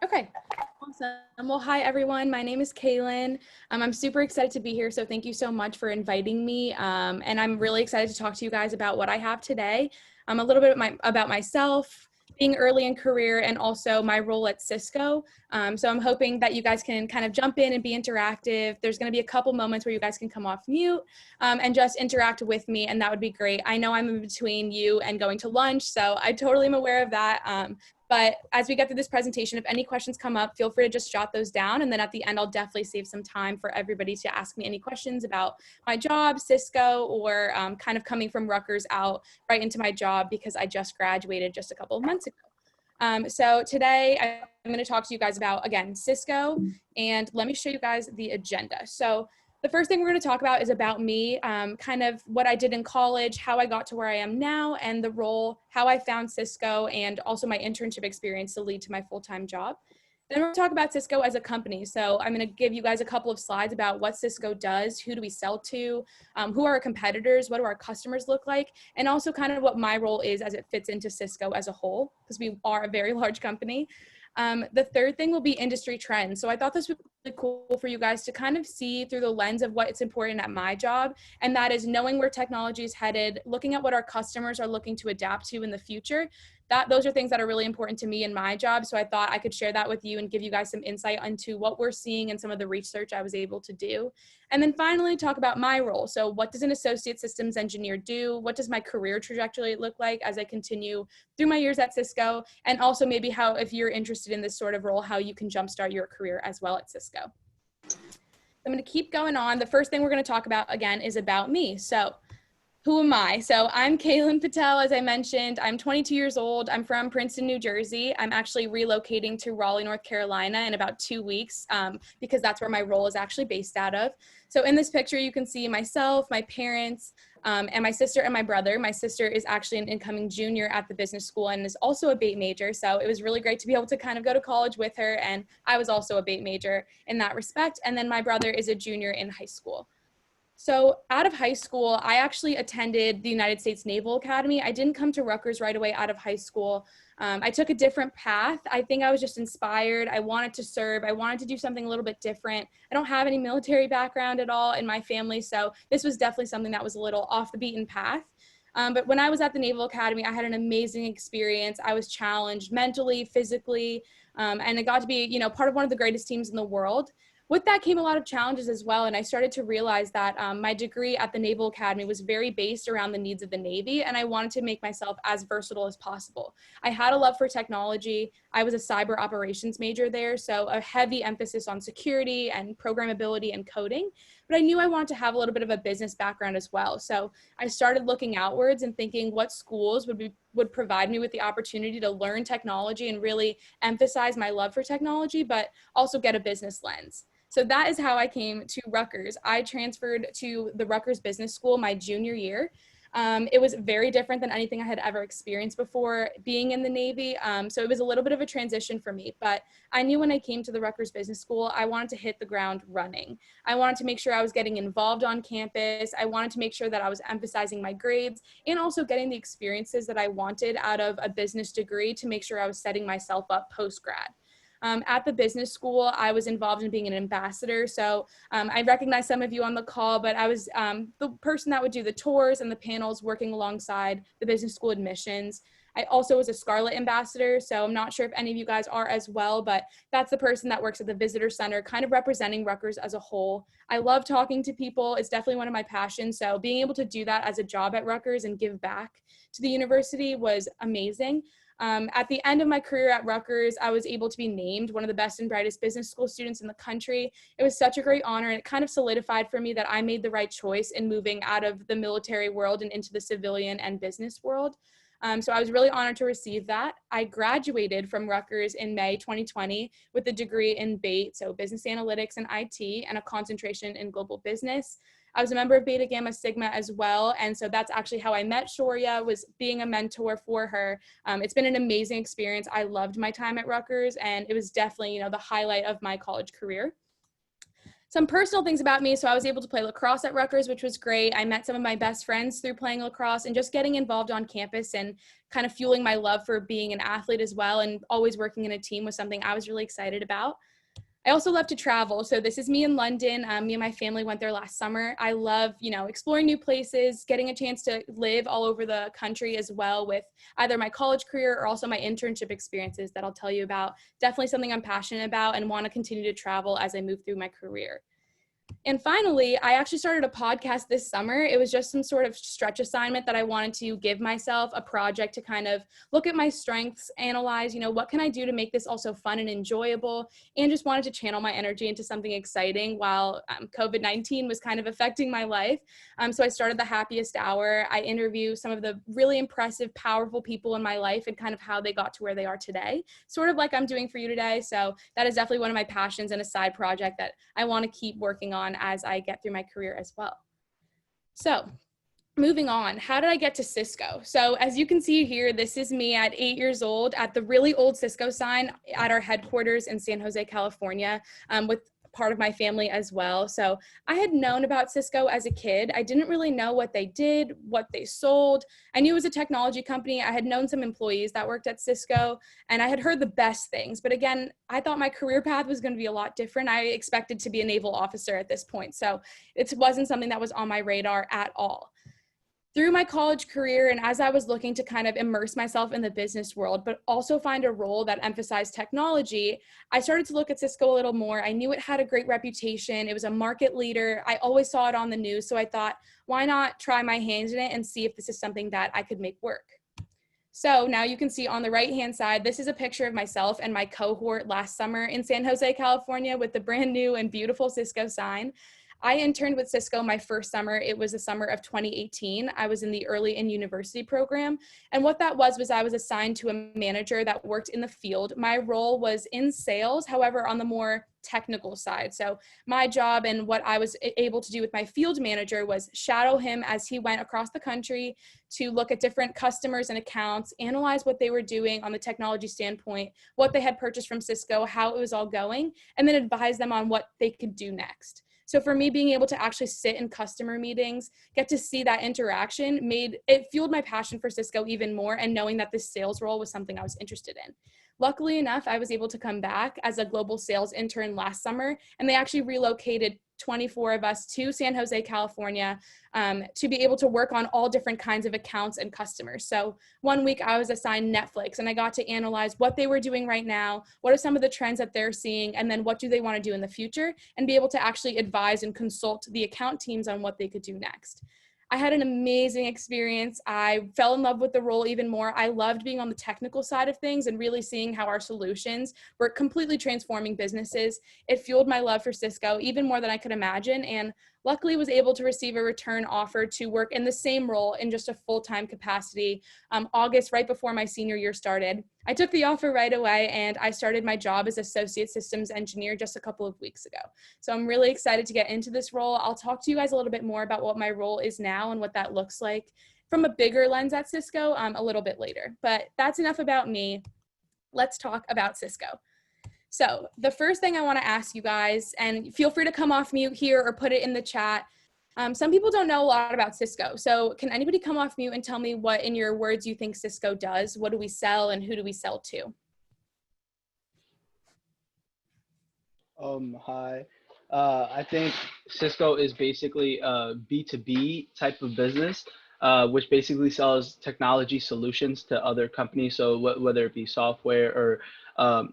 Okay, awesome. Well, hi everyone. My name is Kaelyn. I'm super excited to be here. So thank you so much for inviting me. And I'm really excited to talk to you guys about what I have today. A little bit about myself, being early in career, and also my role at Cisco. So I'm hoping that you guys can kind of jump in and be interactive. There's going to be a couple moments where you guys can come off mute and just interact with me, and that would be great. I know I'm in between you and going to lunch, so I totally am aware of that. But as we get through this presentation, if any questions come up, feel free to just jot those down. And then at the end, I'll definitely save some time for everybody to ask me any questions about my job, Cisco, or kind of coming from Rutgers out right into my job because I just graduated just a couple of months ago. So today I'm going to talk to you guys about, again, Cisco, and let me show you guys the agenda. So the first thing we're going to talk about is about me, kind of what I did in college, how I got to where I am now, and the role, how I found Cisco, and also my internship experience to lead to my full-time job. Then we're going to talk about Cisco as a company. So I'm going to give you guys a couple of slides about what Cisco does, who do we sell to, who are our competitors, what do our customers look like, and also kind of what my role is as it fits into Cisco as a whole, because we are a very large company. The third thing will be industry trends. So I thought this would be really cool for you guys to kind of see through the lens of what's important at my job, and that is knowing where technology is headed, looking at what our customers are looking to adapt to in the future. Those are things that are really important to me in my job. So I thought I could share that with you and give you guys some insight into what we're seeing and some of the research I was able to do. And then finally talk about my role. So what does an associate systems engineer do? What does my career trajectory look like as I continue through my years at Cisco? And also maybe how, if you're interested in this sort of role, how you can jumpstart your career as well at Cisco. I'm going to keep going on. The first thing we're going to talk about again is about me. So who am I? So I'm Kaelyn Patel, as I mentioned. I'm 22 years old. I'm from Princeton, New Jersey. I'm actually relocating to Raleigh, North Carolina in about 2 weeks because that's where my role is actually based out of. So in this picture, you can see myself, my parents, and my sister and my brother. My sister is actually an incoming junior at the business school and is also a BAIT major. So it was really great to be able to kind of go to college with her. And I was also a BAIT major in that respect. And then my brother is a junior in high school. So out of high school, I actually attended the United States Naval Academy. I didn't come to Rutgers right away out of high school. I took a different path. I think I was just inspired. I wanted to serve. I wanted to do something a little bit different. I don't have any military background at all in my family, so this was definitely something that was a little off the beaten path. But when I was at the Naval Academy, I had an amazing experience. I was challenged mentally, physically, and I got to be, part of one of the greatest teams in the world. With that came a lot of challenges as well, and I started to realize that my degree at the Naval Academy was very based around the needs of the Navy, and I wanted to make myself as versatile as possible. I had a love for technology. I was a cyber operations major there, so a heavy emphasis on security and programmability and coding, but I knew I wanted to have a little bit of a business background as well. So I started looking outwards and thinking what schools would provide me with the opportunity to learn technology and really emphasize my love for technology, but also get a business lens. So that is how I came to Rutgers. I transferred to the Rutgers Business School my junior year. It was very different than anything I had ever experienced before being in the Navy. So it was a little bit of a transition for me, but I knew when I came to the Rutgers Business School, I wanted to hit the ground running. I wanted to make sure I was getting involved on campus. I wanted to make sure that I was emphasizing my grades and also getting the experiences that I wanted out of a business degree to make sure I was setting myself up post-grad. At the business school, I was involved in being an ambassador. So I recognize some of you on the call, but I was the person that would do the tours and the panels working alongside the business school admissions. I also was a Scarlet ambassador, so I'm not sure if any of you guys are as well, but that's the person that works at the visitor center, kind of representing Rutgers as a whole. I love talking to people. It's definitely one of my passions. So being able to do that as a job at Rutgers and give back to the university was amazing. At the end of my career at Rutgers, I was able to be named one of the best and brightest business school students in the country. It was such a great honor, and it kind of solidified for me that I made the right choice in moving out of the military world and into the civilian and business world. So I was really honored to receive that. I graduated from Rutgers in May 2020 with a degree in BAIT, so business analytics and IT, and a concentration in global business. I was a member of Beta Gamma Sigma as well, and so that's actually how I met Shoria, was being a mentor for her. It's been an amazing experience. I loved my time at Rutgers, and it was definitely, the highlight of my college career. some personal things about me. So I was able to play lacrosse at Rutgers, which was great. I met some of my best friends through playing lacrosse and just getting involved on campus and kind of fueling my love for being an athlete as well. And always working in a team was something I was really excited about. I also love to travel. So this is me in London. Me and my family went there last summer. I love, exploring new places, getting a chance to live all over the country as well with either my college career or also my internship experiences that I'll tell you about. Definitely something I'm passionate about and want to continue to travel as I move through my career. And finally, I actually started a podcast this summer. It was just some sort of stretch assignment that I wanted to give myself, a project to kind of look at my strengths, analyze, what can I do to make this also fun and enjoyable, and just wanted to channel my energy into something exciting while COVID-19 was kind of affecting my life. So I started the Happiest Hour. I interview some of the really impressive, powerful people in my life and kind of how they got to where they are today, sort of like I'm doing for you today. So that is definitely one of my passions and a side project that I want to keep working on as I get through my career as well. So moving on, how did I get to Cisco? So as you can see here, this is me at 8 years old at the really old Cisco sign at our headquarters in San Jose, California, with part of my family as well. So I had known about Cisco as a kid. I didn't really know what they did, what they sold. I knew it was a technology company. I had known some employees that worked at Cisco, and I had heard the best things. But again, I thought my career path was going to be a lot different. I expected to be a naval officer at this point. So it wasn't something that was on my radar at all. Through my college career and as I was looking to kind of immerse myself in the business world, but also find a role that emphasized technology, I started to look at Cisco a little more. I knew it had a great reputation. It was a market leader. I always saw it on the news. So I thought, why not try my hands in it and see if this is something that I could make work? So now you can see on the right-hand side, this is a picture of myself and my cohort last summer in San Jose, California with the brand new and beautiful Cisco sign. I interned with Cisco my first summer. It was the summer of 2018. I was in the early in university program. And what that was I was assigned to a manager that worked in the field. My role was in sales, however, on the more technical side. So my job and what I was able to do with my field manager was shadow him as he went across the country to look at different customers and accounts, analyze what they were doing on the technology standpoint, what they had purchased from Cisco, how it was all going, and then advise them on what they could do next. So for me, being able to actually sit in customer meetings, get to see that interaction, fueled my passion for Cisco even more, and knowing that this sales role was something I was interested in. Luckily enough, I was able to come back as a global sales intern last summer, and they actually relocated 24 of us to San Jose, California, to be able to work on all different kinds of accounts and customers. So one week I was assigned Netflix, and I got to analyze what they were doing right now, what are some of the trends that they're seeing, and then what do they want to do in the future, and be able to actually advise and consult the account teams on what they could do next. I had an amazing experience. I fell in love with the role even more. I loved being on the technical side of things and really seeing how our solutions were completely transforming businesses. It fueled my love for Cisco even more than I could imagine, and luckily was able to receive a return offer to work in the same role in just a full-time capacity, August, right before my senior year started. I took the offer right away, and I started my job as Associate Systems Engineer just a couple of weeks ago. So I'm really excited to get into this role. I'll talk to you guys a little bit more about what my role is now and what that looks like from a bigger lens at Cisco a little bit later. But that's enough about me. Let's talk about Cisco. So the first thing I want to ask you guys, and feel free to come off mute here or put it in the chat. Some people don't know a lot about Cisco. So can anybody come off mute and tell me what, in your words, you think Cisco does? What do we sell and who do we sell to? Hi. I think Cisco is basically a B2B type of business, which basically sells technology solutions to other companies. So whether it be software or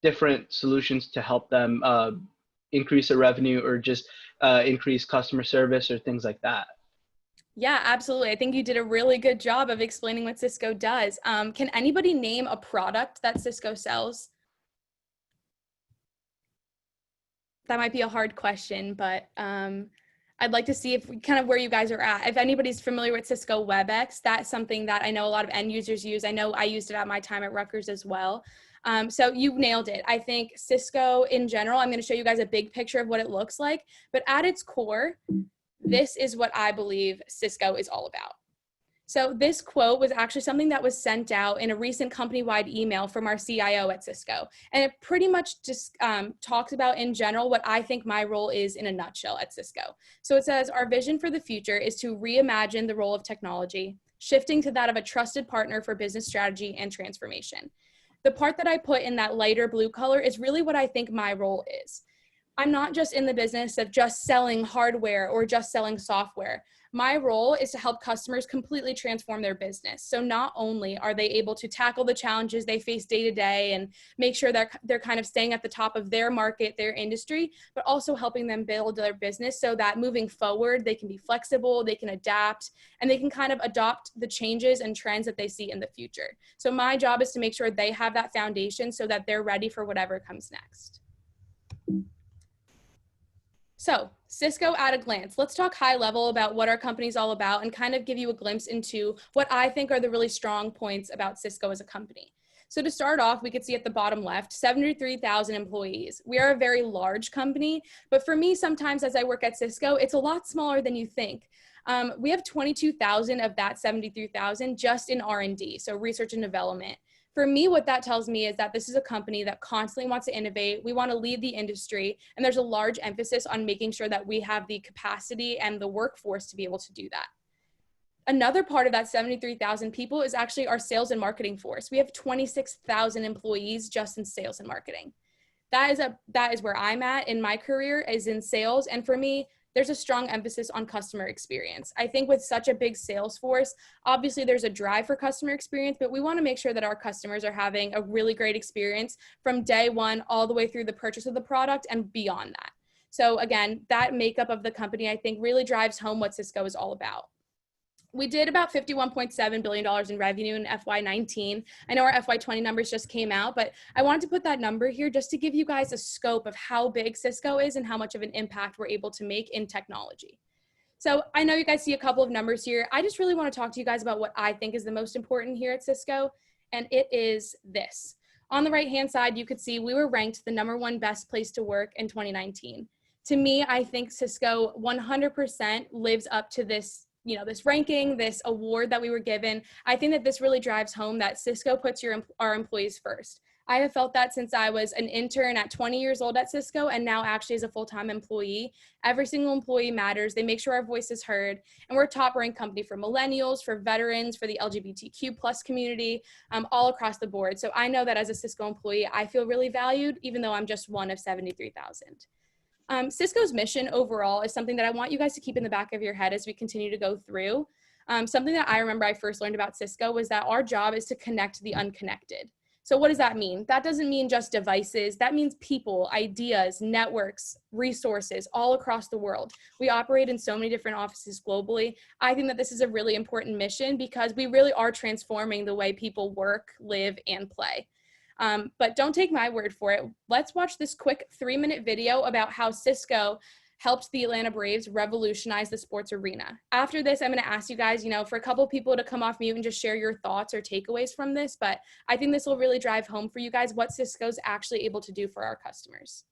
different solutions to help them increase their revenue or just increase customer service or things like that. Yeah, absolutely. I think you did a really good job of explaining what Cisco does. Can anybody name a product that Cisco sells? That might be a hard question, but I'd like to see if kind of where you guys are at. If anybody's familiar with Cisco WebEx, that's something that I know a lot of end users use. I know I used it at my time at Rutgers as well. So you nailed it. I think Cisco in general, I'm going to show you guys a big picture of what it looks like, but at its core, this is what I believe Cisco is all about. So this quote was actually something that was sent out in a recent company-wide email from our CIO at Cisco. And it pretty much just talks about in general what I think my role is in a nutshell at Cisco. So it says, our vision for the future is to reimagine the role of technology, shifting to that of a trusted partner for business strategy and transformation. The part that I put in that lighter blue color is really what I think my role is. I'm not just in the business of just selling hardware or just selling software. My role is to help customers completely transform their business. So not only are they able to tackle the challenges they face day to day and make sure that they're kind of staying at the top of their market, their industry, but also helping them build their business so that moving forward, they can be flexible, they can adapt, and they can kind of adopt the changes and trends that they see in the future. So my job is to make sure they have that foundation so that they're ready for whatever comes next. So Cisco at a glance. Let's talk high level about what our company is all about and kind of give you a glimpse into what I think are the really strong points about Cisco as a company. So to start off, we could see at the bottom left, 73,000 employees. We are a very large company, but for me, sometimes as I work at Cisco, it's a lot smaller than you think. We have 22,000 of that 73,000 just in R&D, so research and development. For me, what that tells me is that this is a company that constantly wants to innovate. We want to lead the industry, and there's a large emphasis on making sure that we have the capacity and the workforce to be able to do that. Another part of that 73,000 people is actually our sales and marketing force. We have 26,000 employees just in sales and marketing. That is where I'm at in my career, is in sales. And for me, there's a strong emphasis on customer experience. I think with such a big sales force, obviously there's a drive for customer experience, but we want to make sure that our customers are having a really great experience from day one all the way through the purchase of the product and beyond that. So again, that makeup of the company, I think, really drives home what Cisco is all about. We did about $51.7 billion in revenue in FY19. I know our FY20 numbers just came out, but I wanted to put that number here just to give you guys a scope of how big Cisco is and how much of an impact we're able to make in technology. So I know you guys see a couple of numbers here. I just really want to talk to you guys about what I think is the most important here at Cisco, and it is this. On the right-hand side, you could see we were ranked the #1 best place to work in 2019. To me, I think Cisco 100% lives up to this this ranking, this award that we were given. I think that this really drives home that Cisco puts our employees first. I have felt that since I was an intern at 20 years old at Cisco, and now actually as a full-time employee. Every single employee matters. They make sure our voice is heard, and we're a top-ranked company for millennials, for veterans, for the LGBTQ+ community, all across the board. So I know that as a Cisco employee, I feel really valued, even though I'm just one of 73,000. Cisco's mission overall is something that I want you guys to keep in the back of your head as we continue to go through. Something that I remember I first learned about Cisco was that our job is to connect the unconnected. So what does that mean? That doesn't mean just devices. That means people, ideas, networks, resources all across the world. We operate in so many different offices globally. I think that this is a really important mission because we really are transforming the way people work, live, and play. But don't take my word for it. Let's watch this quick 3-minute video about how Cisco helped the Atlanta Braves revolutionize the sports arena. After this, I'm going to ask you guys, for a couple of people to come off mute and just share your thoughts or takeaways from this. But I think this will really drive home for you guys what Cisco's actually able to do for our customers.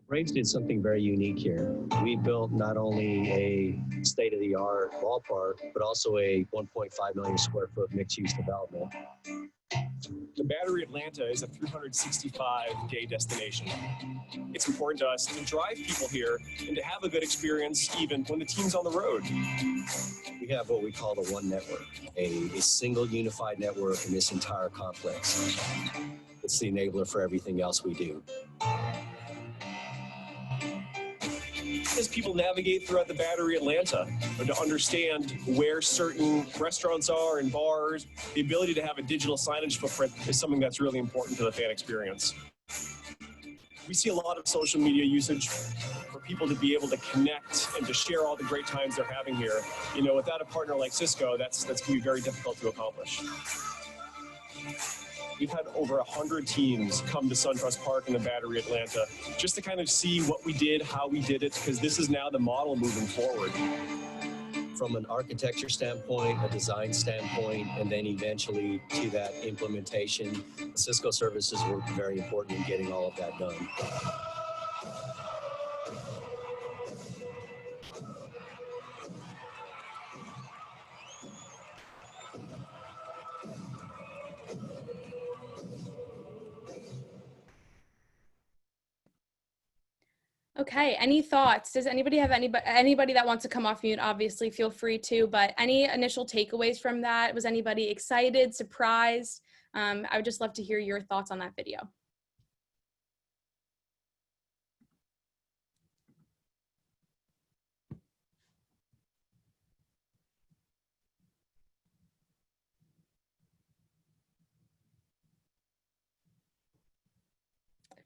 Braves did something very unique here. We built not only a state-of-the-art ballpark, but also a 1.5 million square foot mixed-use development. The Battery Atlanta is a 365-day destination. It's important to us to drive people here and to have a good experience even when the team's on the road. We have what we call the One Network, a single unified network in this entire complex. It's the enabler for everything else we do. As people navigate throughout the Battery Atlanta, or to understand where certain restaurants are and bars, the ability to have a digital signage footprint is something that's really important to the fan experience. We see a lot of social media usage for people to be able to connect and to share all the great times they're having here. Without a partner like Cisco, that's going to be very difficult to accomplish. We've had over 100 teams come to SunTrust Park in the Battery Atlanta just to kind of see what we did, how we did it, because this is now the model moving forward. from an architecture standpoint, a design standpoint, and then eventually to that implementation. Cisco services were very important in getting all of that done. Okay, any thoughts? Does anybody have anybody that wants to come off mute? Obviously, feel free to, but any initial takeaways from that? Was anybody excited, surprised? I would just love to hear your thoughts on that video.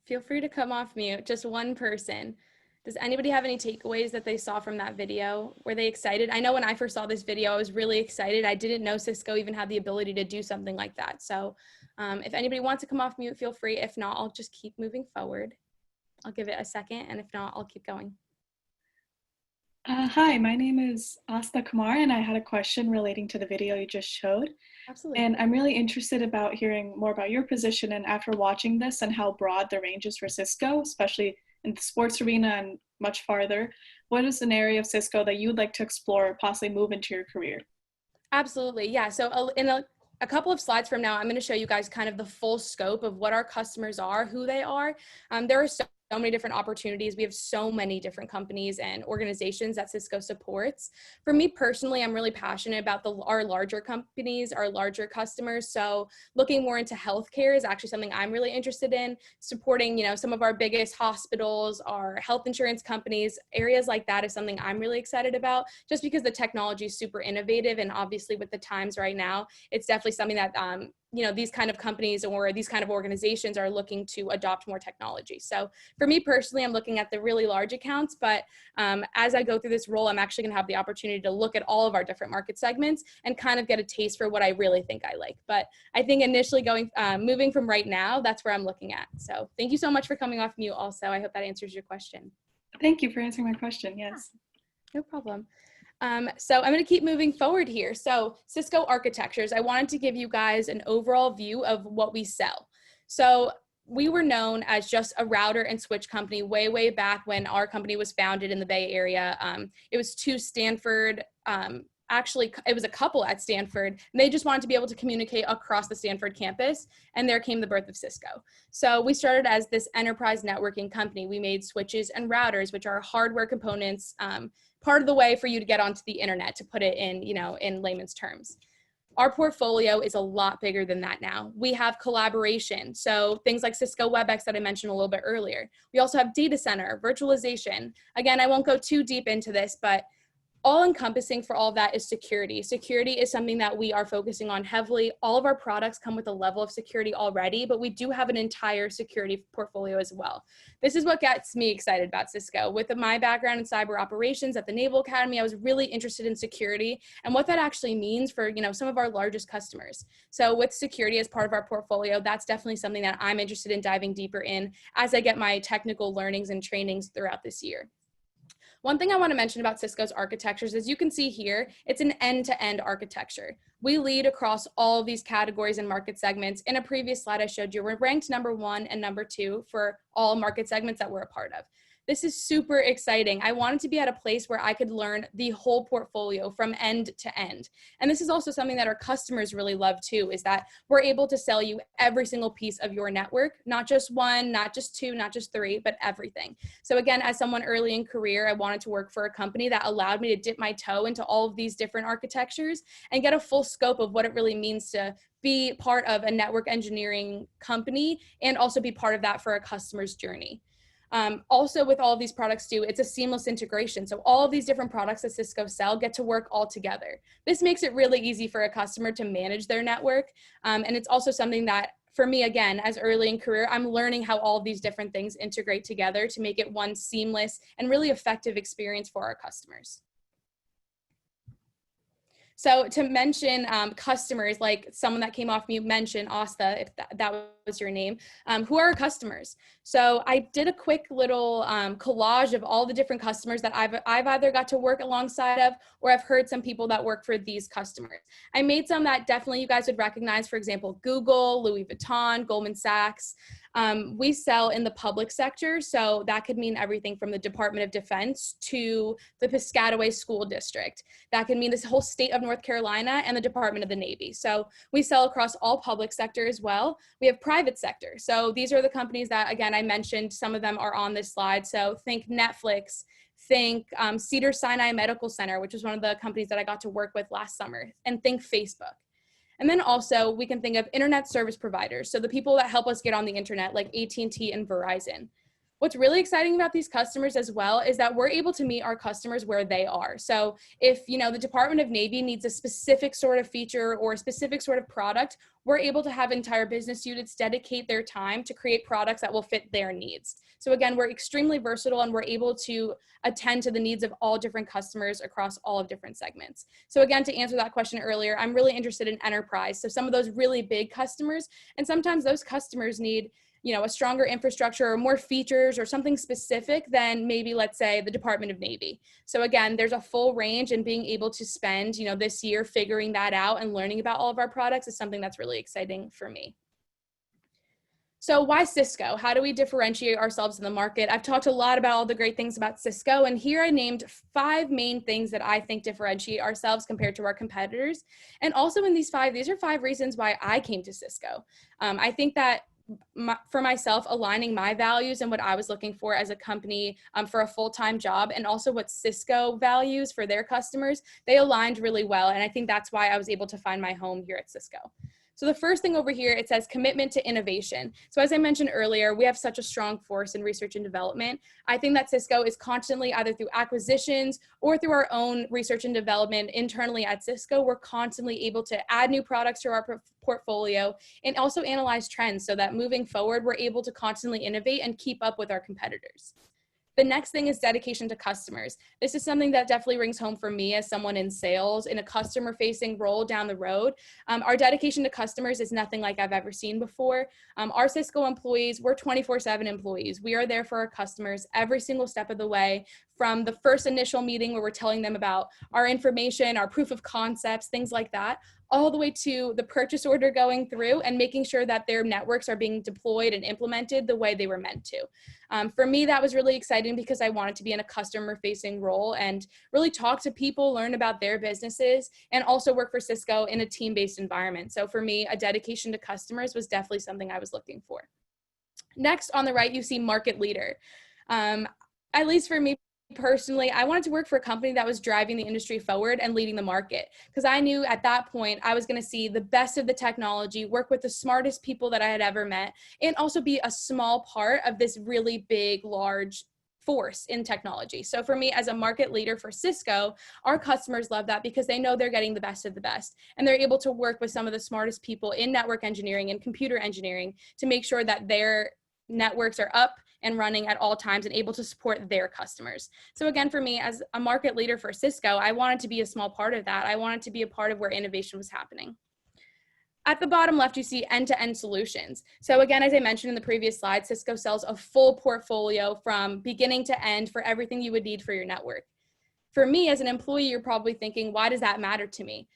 Feel free to come off mute, just one person. Does anybody have any takeaways that they saw from that video? Were they excited? I know when I first saw this video, I was really excited. I didn't know Cisco even had the ability to do something like that. So if anybody wants to come off mute, feel free. If not, I'll just keep moving forward. I'll give it a second, and if not, I'll keep going. Hi, my name is Asta Kumar, and I had a question relating to the video you just showed. Absolutely. And I'm really interested about hearing more about your position and after watching this and how broad the range is for Cisco, especially in the sports arena and much farther. What is an area of Cisco that you would like to explore or possibly move into your career? Absolutely, yeah. So in a couple of slides from now, I'm going to show you guys kind of the full scope of what our customers are, who they are. There are so many different opportunities. We have so many different companies and organizations that Cisco supports. For me personally, I'm really passionate about our larger companies, our larger customers. So looking more into healthcare is actually something I'm really interested in. Supporting, some of our biggest hospitals, our health insurance companies, areas like that is something I'm really excited about, just because the technology is super innovative, and obviously with the times right now, it's definitely something that these kind of companies or these kind of organizations are looking to adopt more technology. So for me personally, I'm looking at the really large accounts, but as I go through this role, I'm actually gonna have the opportunity to look at all of our different market segments and kind of get a taste for what I really think I like. But I think initially moving from right now, that's where I'm looking at. So thank you so much for coming off mute also. I hope that answers your question. Thank you for answering my question, yes. No problem. So I'm going to keep moving forward here. So Cisco Architectures, I wanted to give you guys an overall view of what we sell. So we were known as just a router and switch company way back when our company was founded in the Bay Area. It was two Stanford, actually it was a couple at Stanford, and they just wanted to be able to communicate across the Stanford campus, and there came the birth of Cisco. So we started as this enterprise networking company. We made switches and routers, which are hardware components, part of the way for you to get onto the internet, to put it in layman's terms. Our portfolio is a lot bigger than that now. We have collaboration, so things like Cisco WebEx that I mentioned a little bit earlier. We also have data center, virtualization. Again, I won't go too deep into this, but all encompassing for all of that is security. Security is something that we are focusing on heavily. All of our products come with a level of security already, but we do have an entire security portfolio as well. This is what gets me excited about Cisco. With my background in cyber operations at the Naval Academy, I was really interested in security and what that actually means for some of our largest customers. So with security as part of our portfolio, that's definitely something that I'm interested in diving deeper in as I get my technical learnings and trainings throughout this year. One thing I want to mention about Cisco's architectures, as you can see here, it's an end-to-end architecture. We lead across all of these categories and market segments. In a previous slide I showed you, we're ranked #1 and #2 for all market segments that we're a part of. This is super exciting. I wanted to be at a place where I could learn the whole portfolio from end to end. And this is also something that our customers really love too, is that we're able to sell you every single piece of your network, not just one, not just two, not just three, but everything. So again, as someone early in career, I wanted to work for a company that allowed me to dip my toe into all of these different architectures and get a full scope of what it really means to be part of a network engineering company and also be part of that for a customer's journey. Also with all of these products too, it's a seamless integration. So all of these different products that Cisco sell get to work all together. This makes it really easy for a customer to manage their network. And it's also something that for me, again, as early in career, I'm learning how all of these different things integrate together to make it one seamless and really effective experience for our customers. So to mention customers, like someone that came off mute mentioned, Asta, if that was your name, who are our customers? So I did a quick little collage of all the different customers that I've either got to work alongside of, or I've heard some people that work for these customers. I made some that definitely you guys would recognize, for example, Google, Louis Vuitton, Goldman Sachs. We sell in the public sector, so that could mean everything from the Department of Defense to the Piscataway School District. That could mean this whole state of North Carolina and the Department of the Navy. So we sell across all public sector as well. We have private sector. So these are the companies that, again, I mentioned, some of them are on this slide. So think Netflix, think Cedars-Sinai Medical Center, which is one of the companies that I got to work with last summer, and think Facebook. And then also we can think of internet service providers. So the people that help us get on the internet, like AT&T and Verizon. What's really exciting about these customers as well is that we're able to meet our customers where they are. So if, you know, the Department of Navy needs a specific sort of feature or a specific sort of product, we're able to have entire business units dedicate their time to create products that will fit their needs. So again, we're extremely versatile and we're able to attend to the needs of all different customers across all of different segments. So again, to answer that question earlier, I'm really interested in enterprise. So some of those really big customers, and sometimes those customers need, you know, a stronger infrastructure or more features or something specific than maybe, let's say, the Department of Navy. So again, there's a full range, and being able to spend, you know, this year figuring that out and learning about all of our products is something that's really exciting for me. So why Cisco? How do we differentiate ourselves in the market? I've talked a lot about all the great things about Cisco, and here I named 5 main things that I think differentiate ourselves compared to our competitors. And also in these 5, these are 5 reasons why I came to Cisco. I think that for myself, aligning my values and what I was looking for as a company for a full-time job, and also what Cisco values for their customers, they aligned really well. And I think that's why I was able to find my home here at Cisco. So the first thing over here, it says commitment to innovation. So as I mentioned earlier, we have such a strong force in research and development. I think that Cisco is constantly, either through acquisitions or through our own research and development internally at Cisco, we're constantly able to add new products to our portfolio and also analyze trends so that moving forward, we're able to constantly innovate and keep up with our competitors. The next thing is dedication to customers. This is something that definitely rings home for me as someone in sales, in a customer-facing role down the road. Our dedication to customers is nothing like I've ever seen before. Our Cisco employees, we're 24/7 employees. We are there for our customers every single step of the way, from the first initial meeting where we're telling them about our information, our proof of concepts, things like that, all the way to the purchase order going through and making sure that their networks are being deployed and implemented the way they were meant to. For me, that was really exciting because I wanted to be in a customer-facing role and really talk to people, learn about their businesses, and also work for Cisco in a team-based environment. So for me, a dedication to customers was definitely something I was looking for. Next, on the right, you see market leader. At least for me, personally, I wanted to work for a company that was driving the industry forward and leading the market, because I knew at that point I was going to see the best of the technology, work with the smartest people that I had ever met, and also be a small part of this really big, large force in technology. So for me, as a market leader for Cisco, our customers love that because they know they're getting the best of the best, and they're able to work with some of the smartest people in network engineering and computer engineering to make sure that their networks are up and running at all times and able to support their customers. So again, for me, as a market leader for Cisco, I wanted to be a small part of that. I wanted to be a part of where innovation was happening. At the bottom left, you see end-to-end solutions. So again, as I mentioned in the previous slide, Cisco sells a full portfolio from beginning to end for everything you would need for your network. For me, as an employee, you're probably thinking, why does that matter to me?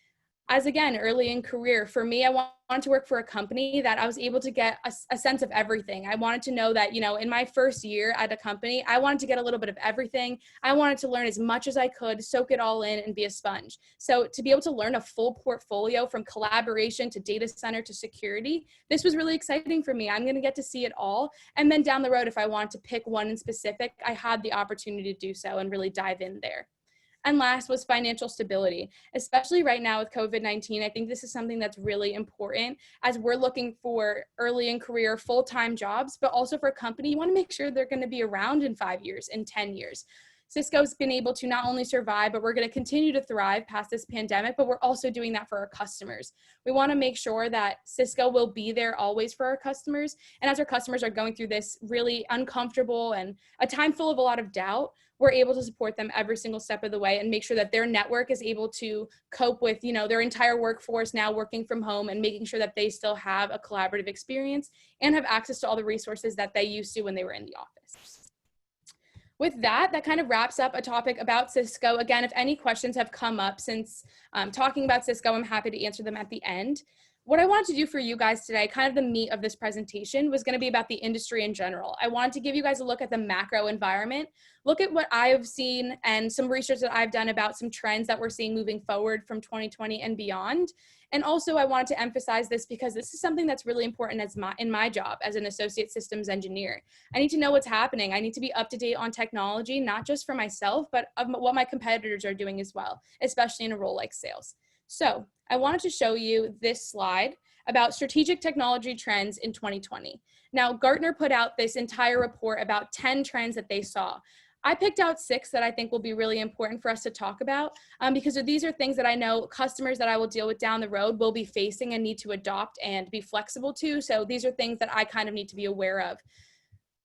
As again, early in career, for me, I wanted to work for a company that I was able to get a sense of everything. I wanted to know that, you know, in my first year at a company, I wanted to get a little bit of everything. I wanted to learn as much as I could, soak it all in, and be a sponge. So to be able to learn a full portfolio from collaboration to data center to security, this was really exciting for me. I'm going to get to see it all. And then down the road, if I wanted to pick one in specific, I had the opportunity to do so and really dive in there. And last was financial stability, especially right now with COVID-19. I think this is something that's really important as we're looking for early in career full-time jobs, but also for a company, you want to make sure they're going to be around in 5 years, in 10 years. Cisco's been able to not only survive, but we're going to continue to thrive past this pandemic, but we're also doing that for our customers. We want to make sure that Cisco will be there always for our customers. And as our customers are going through this really uncomfortable and a time full of a lot of doubt, we're able to support them every single step of the way and make sure that their network is able to cope with, their entire workforce now working from home, and making sure that they still have a collaborative experience and have access to all the resources that they used to when they were in the office. With that kind of wraps up a topic about Cisco. Again, if any questions have come up since talking about Cisco, I'm happy to answer them at the end. What I wanted to do for you guys today, kind of the meat of this presentation, was going to be about the industry in general. I wanted to give you guys a look at the macro environment, look at what I've seen and some research that I've done about some trends that we're seeing moving forward from 2020 and beyond. And also I wanted to emphasize this because this is something that's really important in my job as an associate systems engineer. I need to know what's happening. I need to be up to date on technology, not just for myself, but of what my competitors are doing as well, especially in a role like sales. So I wanted to show you this slide about strategic technology trends in 2020. Now, Gartner put out this entire report about 10 trends that they saw. I picked out 6 that I think will be really important for us to talk about because these are things that I know customers that I will deal with down the road will be facing and need to adopt and be flexible to. So these are things that I kind of need to be aware of.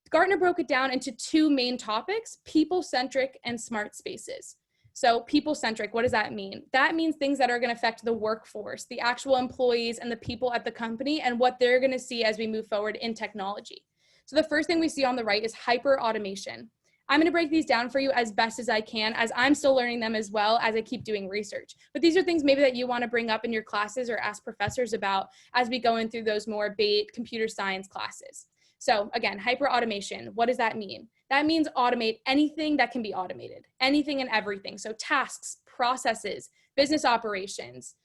Gartner broke it down into 2 main topics: people-centric and smart spaces. So people-centric, what does that mean? That means things that are going to affect the workforce, the actual employees and the people at the company, and what they're going to see as we move forward in technology. So the first thing we see on the right is hyper-automation. I'm going to break these down for you as best as I can, as I'm still learning them as well as I keep doing research. But these are things maybe that you want to bring up in your classes or ask professors about as we go in through those more BATE computer science classes. So again, hyper-automation, what does that mean? That means automate anything that can be automated, anything and everything. So tasks, processes, business operations,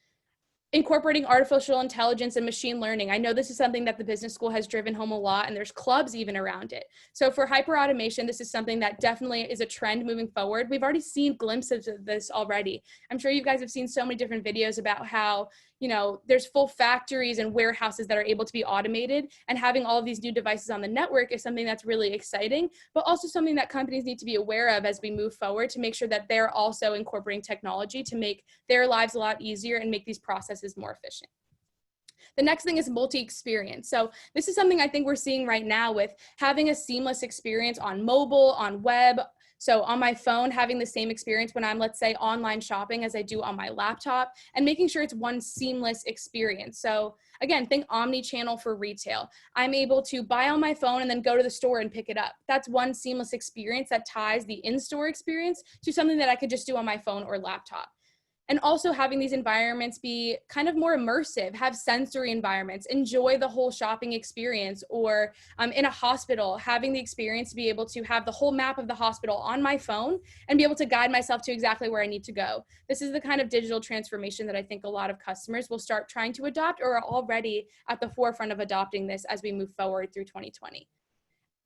incorporating artificial intelligence and machine learning. I know this is something that the business school has driven home a lot, and there's clubs even around it. So for hyper-automation, this is something that definitely is a trend moving forward. We've already seen glimpses of this already. I'm sure you guys have seen so many different videos about how, there's full factories and warehouses that are able to be automated, and having all of these new devices on the network is something that's really exciting, but also something that companies need to be aware of as we move forward to make sure that they're also incorporating technology to make their lives a lot easier and make these processes more efficient. The next thing is multi-experience. So this is something I think we're seeing right now with having a seamless experience on mobile, on web. So on my phone, having the same experience when I'm, let's say, online shopping as I do on my laptop, and making sure it's one seamless experience. So again, think omni-channel for retail. I'm able to buy on my phone and then go to the store and pick it up. That's one seamless experience that ties the in-store experience to something that I could just do on my phone or laptop. And also having these environments be kind of more immersive, have sensory environments, enjoy the whole shopping experience, or in a hospital, having the experience to be able to have the whole map of the hospital on my phone and be able to guide myself to exactly where I need to go. This is the kind of digital transformation that I think a lot of customers will start trying to adopt or are already at the forefront of adopting this as we move forward through 2020.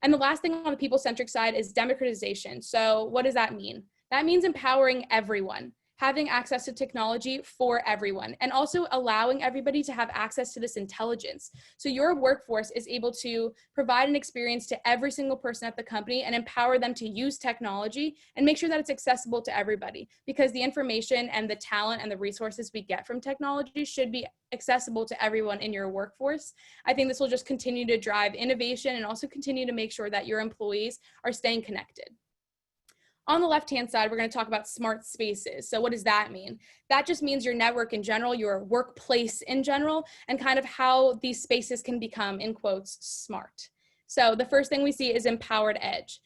And the last thing on the people-centric side is democratization. So what does that mean? That means empowering everyone, having access to technology for everyone, and also allowing everybody to have access to this intelligence. So your workforce is able to provide an experience to every single person at the company and empower them to use technology and make sure that it's accessible to everybody, because the information and the talent and the resources we get from technology should be accessible to everyone in your workforce. I think this will just continue to drive innovation and also continue to make sure that your employees are staying connected. On the left-hand side, we're going to talk about smart spaces. So what does that mean? That just means your network in general, your workplace in general, and kind of how these spaces can become, in quotes, smart. So the first thing we see is empowered edge.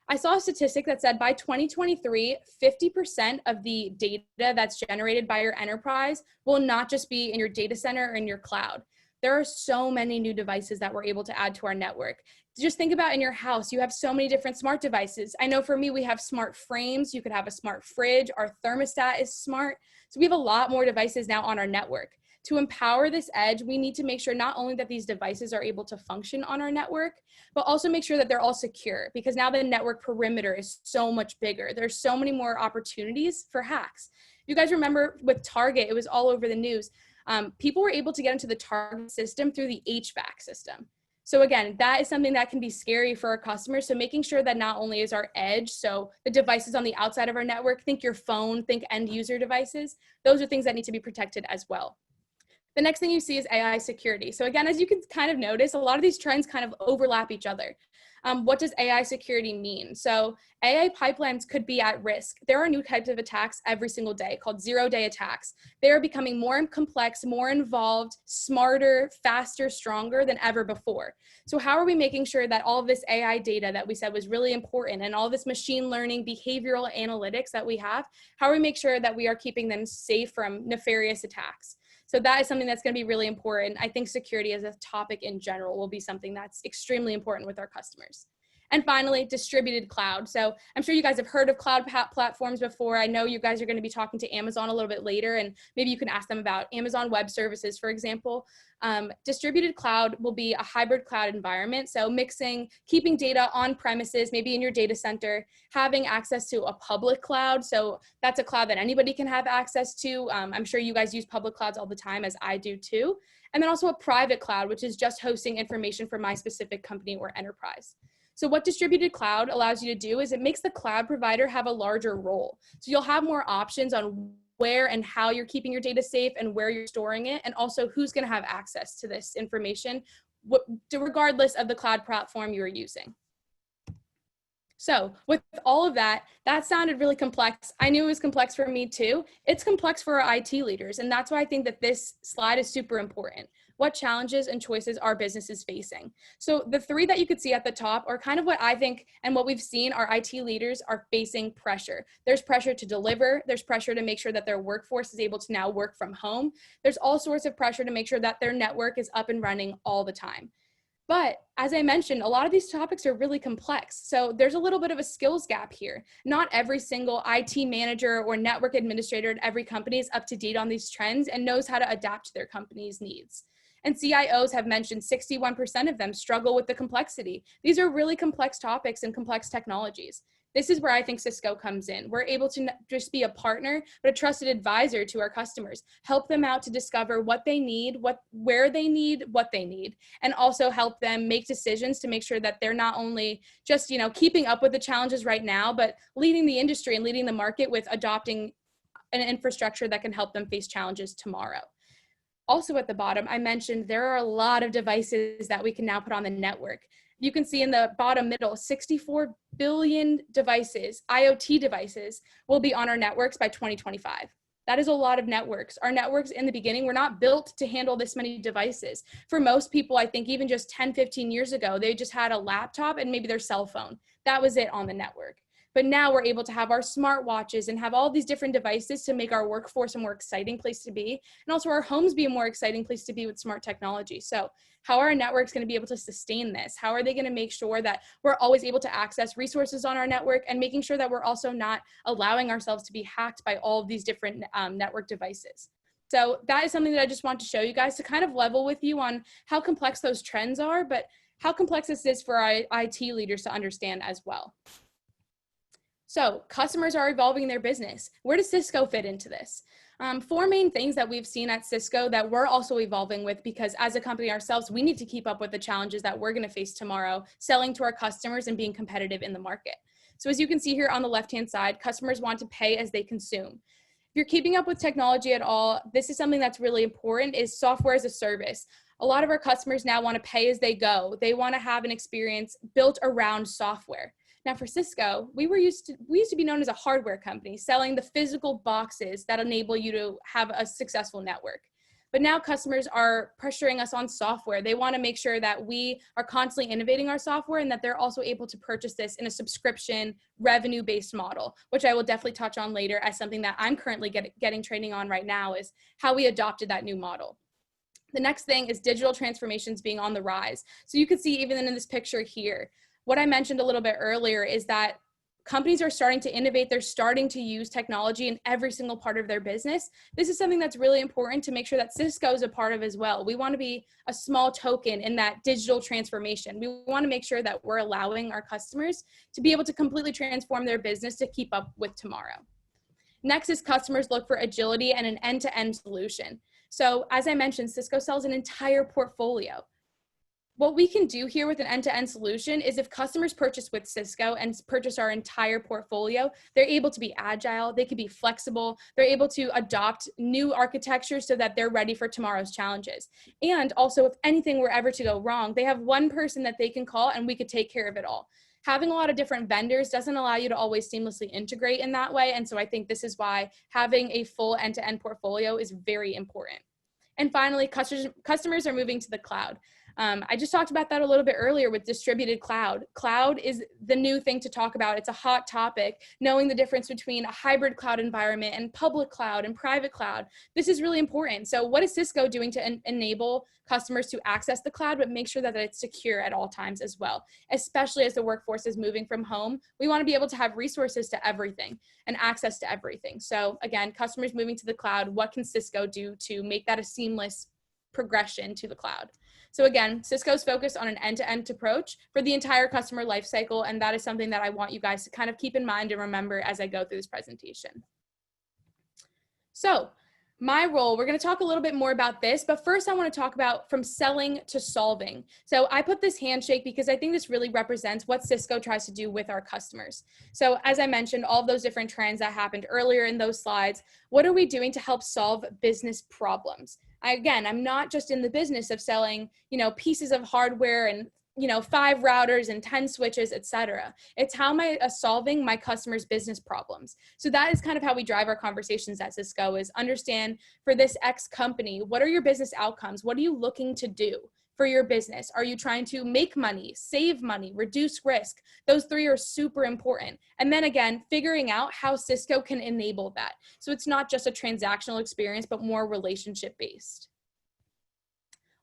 I saw a statistic that said by 2023, 50% of the data that's generated by your enterprise will not just be in your data center or in your cloud. There are so many new devices that we're able to add to our network. Just think about in your house, you have so many different smart devices. I know for me, we have smart frames. You could have a smart fridge. Our thermostat is smart. So we have a lot more devices now on our network. To empower this edge, we need to make sure not only that these devices are able to function on our network, but also make sure that they're all secure, because now the network perimeter is so much bigger. There's so many more opportunities for hacks. You guys remember with Target, it was all over the news. People were able to get into the Target system through the HVAC system. So again, that is something that can be scary for our customers. So making sure that not only is our edge, so the devices on the outside of our network, think your phone, think end user devices, those are things that need to be protected as well. The next thing you see is AI security. So again, as you can kind of notice, a lot of these trends kind of overlap each other. What does AI security mean? So AI pipelines could be at risk. There are new types of attacks every single day called zero-day attacks. They are becoming more complex, more involved, smarter, faster, stronger than ever before. So how are we making sure that all of this AI data that we said was really important and all this machine learning, behavioral analytics that we have, how do we make sure that we are keeping them safe from nefarious attacks? So that is something that's going to be really important. I think security as a topic in general will be something that's extremely important with our customers. And finally, distributed cloud. So I'm sure you guys have heard of cloud platforms before. I know you guys are going to be talking to Amazon a little bit later, and maybe you can ask them about Amazon Web Services, for example. Distributed cloud will be a hybrid cloud environment. So mixing, keeping data on premises, maybe in your data center, having access to a public cloud. So that's a cloud that anybody can have access to. I'm sure you guys use public clouds all the time, as I do too. And then also a private cloud, which is just hosting information for my specific company or enterprise. So what distributed cloud allows you to do is it makes the cloud provider have a larger role. So you'll have more options on where and how you're keeping your data safe and where you're storing it, and also who's going to have access to this information, regardless of the cloud platform you're using. So with all of that, that sounded really complex. I knew it was complex for me too. It's complex for our IT leaders, and that's why I think that this slide is super important. What challenges and choices are businesses facing? So the three that you could see at the top are kind of what I think and what we've seen our IT leaders are facing pressure. There's pressure to deliver. There's pressure to make sure that their workforce is able to now work from home. There's all sorts of pressure to make sure that their network is up and running all the time. But as I mentioned, a lot of these topics are really complex. So there's a little bit of a skills gap here. Not every single IT manager or network administrator at every company is up to date on these trends and knows how to adapt to their company's needs. And CIOs have mentioned 61% of them struggle with the complexity. These are really complex topics and complex technologies. This is where I think Cisco comes in. We're able to just be a partner, but a trusted advisor to our customers, help them out to discover what they need, where they need, what they need, and also help them make decisions to make sure that they're not only just, keeping up with the challenges right now, but leading the industry and leading the market with adopting an infrastructure that can help them face challenges tomorrow. Also at the bottom, I mentioned there are a lot of devices that we can now put on the network. You can see in the bottom middle, 64 billion devices, IoT devices, will be on our networks by 2025. That is a lot of networks. Our networks in the beginning were not built to handle this many devices. For most people, I think even just 10, 15 years ago, they just had a laptop and maybe their cell phone. That was it on the network. But now we're able to have our smartwatches and have all these different devices to make our workforce a more exciting place to be, and also our homes be a more exciting place to be with smart technology. So how are our networks going to be able to sustain this? How are they going to make sure that we're always able to access resources on our network and making sure that we're also not allowing ourselves to be hacked by all of these different network devices? So that is something that I just want to show you guys to kind of level with you on how complex those trends are, but how complex this is for our IT leaders to understand as well. So customers are evolving their business. Where does Cisco fit into this? Four main things that we've seen at Cisco that we're also evolving with, because as a company ourselves, we need to keep up with the challenges that we're going to face tomorrow, selling to our customers and being competitive in the market. So as you can see here on the left-hand side, customers want to pay as they consume. If you're keeping up with technology at all, this is something that's really important, is software as a service. A lot of our customers now want to pay as they go. They want to have an experience built around software. Now for Cisco, we used to be known as a hardware company, selling the physical boxes that enable you to have a successful network. But now customers are pressuring us on software. They want to make sure that we are constantly innovating our software and that they're also able to purchase this in a subscription revenue-based model, which I will definitely touch on later as something that I'm currently getting training on right now, is how we adopted that new model. The next thing is digital transformations being on the rise. So you can see even in this picture here, what I mentioned a little bit earlier is that companies are starting to innovate. They're starting to use technology in every single part of their business. This is something that's really important to make sure that Cisco is a part of as well. We want to be a small token in that digital transformation. We want to make sure that we're allowing our customers to be able to completely transform their business to keep up with tomorrow. Next is customers look for agility and an end-to-end solution. So as I mentioned, Cisco sells an entire portfolio. what we can do here with an end-to-end solution is if customers purchase with Cisco and purchase our entire portfolio, they're able to be agile, they can be flexible, they're able to adopt new architecture so that they're ready for tomorrow's challenges. And also, if anything were ever to go wrong, they have one person that they can call and we could take care of it all. Having a lot of different vendors doesn't allow you to always seamlessly integrate in that way. And so I think this is why having a full end-to-end portfolio is very important. And finally, customers are moving to the cloud. I just talked about that a little bit earlier with distributed cloud. Cloud is the new thing to talk about. It's a hot topic, knowing the difference between a hybrid cloud environment and public cloud and private cloud. This is really important. So what is Cisco doing to enable customers to access the cloud, but make sure that it's secure at all times as well, especially as the workforce is moving from home. We want to be able to have resources to everything and access to everything. So again, customers moving to the cloud, what can Cisco do to make that a seamless progression to the cloud? So again, Cisco's focused on an end-to-end approach for the entire customer lifecycle, and that is something that I want you guys to kind of keep in mind and remember as I go through this presentation. So my role, we're going to talk a little bit more about this, but first I want to talk about from selling to solving. So I put this handshake because I think this really represents what Cisco tries to do with our customers. So as I mentioned, all of those different trends that happened earlier in those slides, what are we doing to help solve business problems? Again, I'm not just in the business of selling, pieces of hardware and 5 routers and 10 switches, etc. It's how am I solving my customers' business problems. So that is kind of how we drive our conversations at Cisco, is understand for this X company, what are your business outcomes? What are you looking to do for your business? Are you trying to make money, save money, reduce risk? Those 3 are super important. And then again, figuring out how Cisco can enable that. So it's not just a transactional experience, but more relationship based.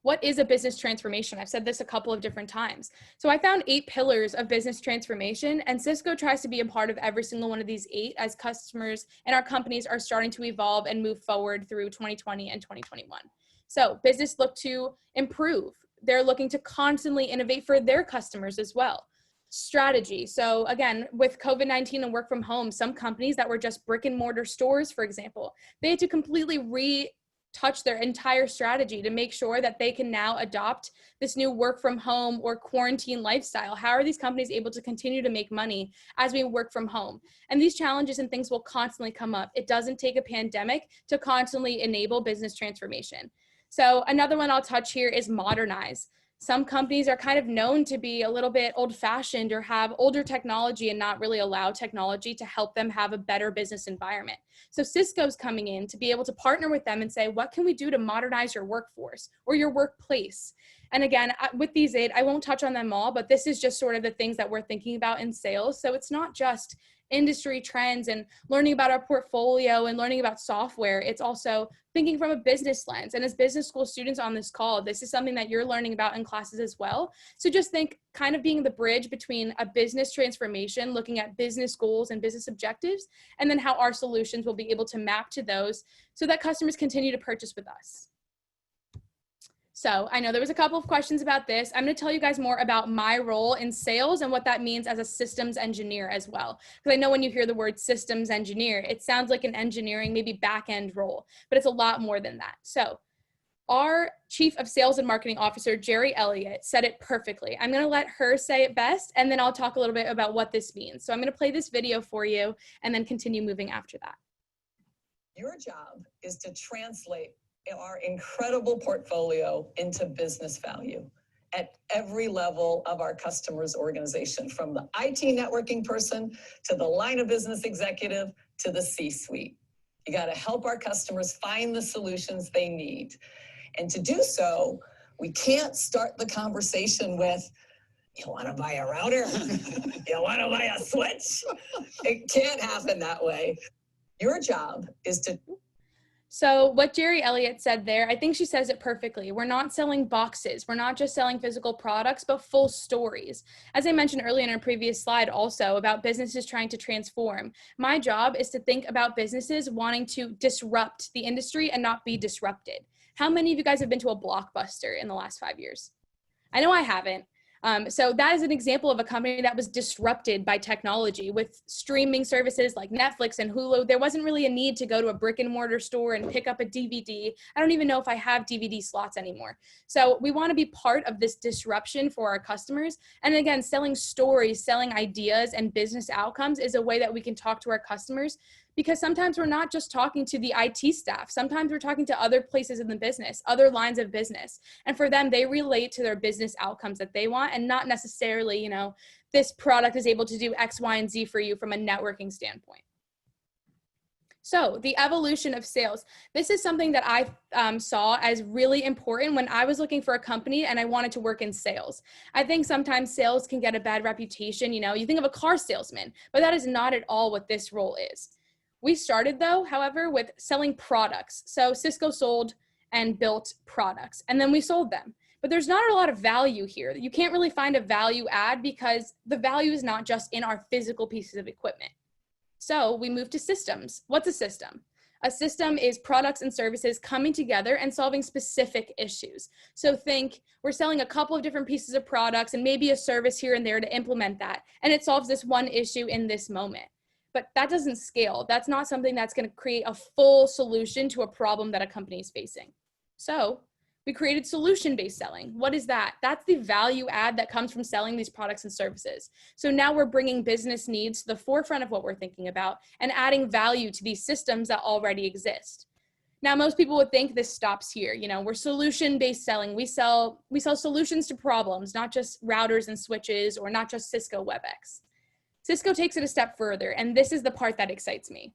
What is a business transformation? I've said this a couple of different times. So I found 8 pillars of business transformation, and Cisco tries to be a part of every single one of these 8 as customers and our companies are starting to evolve and move forward through 2020 and 2021. So business look to improve. They're looking to constantly innovate for their customers as well. Strategy. So again, with COVID-19 and work from home, some companies that were just brick and mortar stores, for example, they had to completely retouch their entire strategy to make sure that they can now adopt this new work from home or quarantine lifestyle. How are these companies able to continue to make money as we work from home? And these challenges and things will constantly come up. It doesn't take a pandemic to constantly enable business transformation. So another one I'll touch here is modernize. Some companies are kind of known to be a little bit old-fashioned or have older technology and not really allow technology to help them have a better business environment. So Cisco's coming in to be able to partner with them and say, what can we do to modernize your workforce or your workplace? And again, with these 8, I won't touch on them all, but this is just sort of the things that we're thinking about in sales. So it's not just industry trends and learning about our portfolio and learning about software. It's also thinking from a business lens. And as business school students on this call, this is something that you're learning about in classes as well. So just think kind of being the bridge between a business transformation, looking at business goals and business objectives, and then how our solutions will be able to map to those so that customers continue to purchase with us. So I know there was a couple of questions about this. I'm going to tell you guys more about my role in sales and what that means as a systems engineer as well. Because I know when you hear the word systems engineer, it sounds like an engineering, maybe back-end role, but it's a lot more than that. So our Chief of Sales and Marketing Officer, Jerry Elliott, said it perfectly. I'm going to let her say it best, and then I'll talk a little bit about what this means. So I'm going to play this video for you and then continue moving after that. Your job is to translate our incredible portfolio into business value at every level of our customers' organization, from the IT networking person to the line of business executive to the C-suite. You got to help our customers find the solutions they need. And to do so, we can't start the conversation with, you want to buy a router? You want to buy a switch? It can't happen that way. Your job is to... So what Jerry Elliott said there, I think she says it perfectly. We're not selling boxes. We're not just selling physical products, but full stories. As I mentioned earlier in a previous slide also about businesses trying to transform, my job is to think about businesses wanting to disrupt the industry and not be disrupted. How many of you guys have been to a Blockbuster in the last 5 years? I know I haven't. So that is an example of a company that was disrupted by technology. With streaming services like Netflix and Hulu, there wasn't really a need to go to a brick and mortar store and pick up a DVD. I don't even know if I have DVD slots anymore. So we want to be part of this disruption for our customers. And again, selling stories, selling ideas and business outcomes is a way that we can talk to our customers, because sometimes we're not just talking to the IT staff. Sometimes we're talking to other places in the business, other lines of business. And for them, they relate to their business outcomes that they want, and not necessarily, you know, this product is able to do X, Y, and Z for you from a networking standpoint. So the evolution of sales. This is something that I saw as really important when I was looking for a company and I wanted to work in sales. I think sometimes sales can get a bad reputation. You know, you think of a car salesman, but that is not at all what this role is. We started though, however, with selling products. So Cisco sold and built products, and then we sold them. But there's not a lot of value here. You can't really find a value add because the value is not just in our physical pieces of equipment. So we moved to systems. What's a system? A system is products and services coming together and solving specific issues. So think we're selling a couple of different pieces of products and maybe a service here and there to implement that. And it solves this one issue in this moment. But that doesn't scale. That's not something that's going to create a full solution to a problem that a company is facing. So we created solution-based selling. What is that? That's the value add that comes from selling these products and services. So now we're bringing business needs to the forefront of what we're thinking about and adding value to these systems that already exist. Now, most people would think this stops here. You know, we're solution-based selling. We sell solutions to problems, not just routers and switches, or not just Cisco WebEx. Cisco takes it a step further, and this is the part that excites me.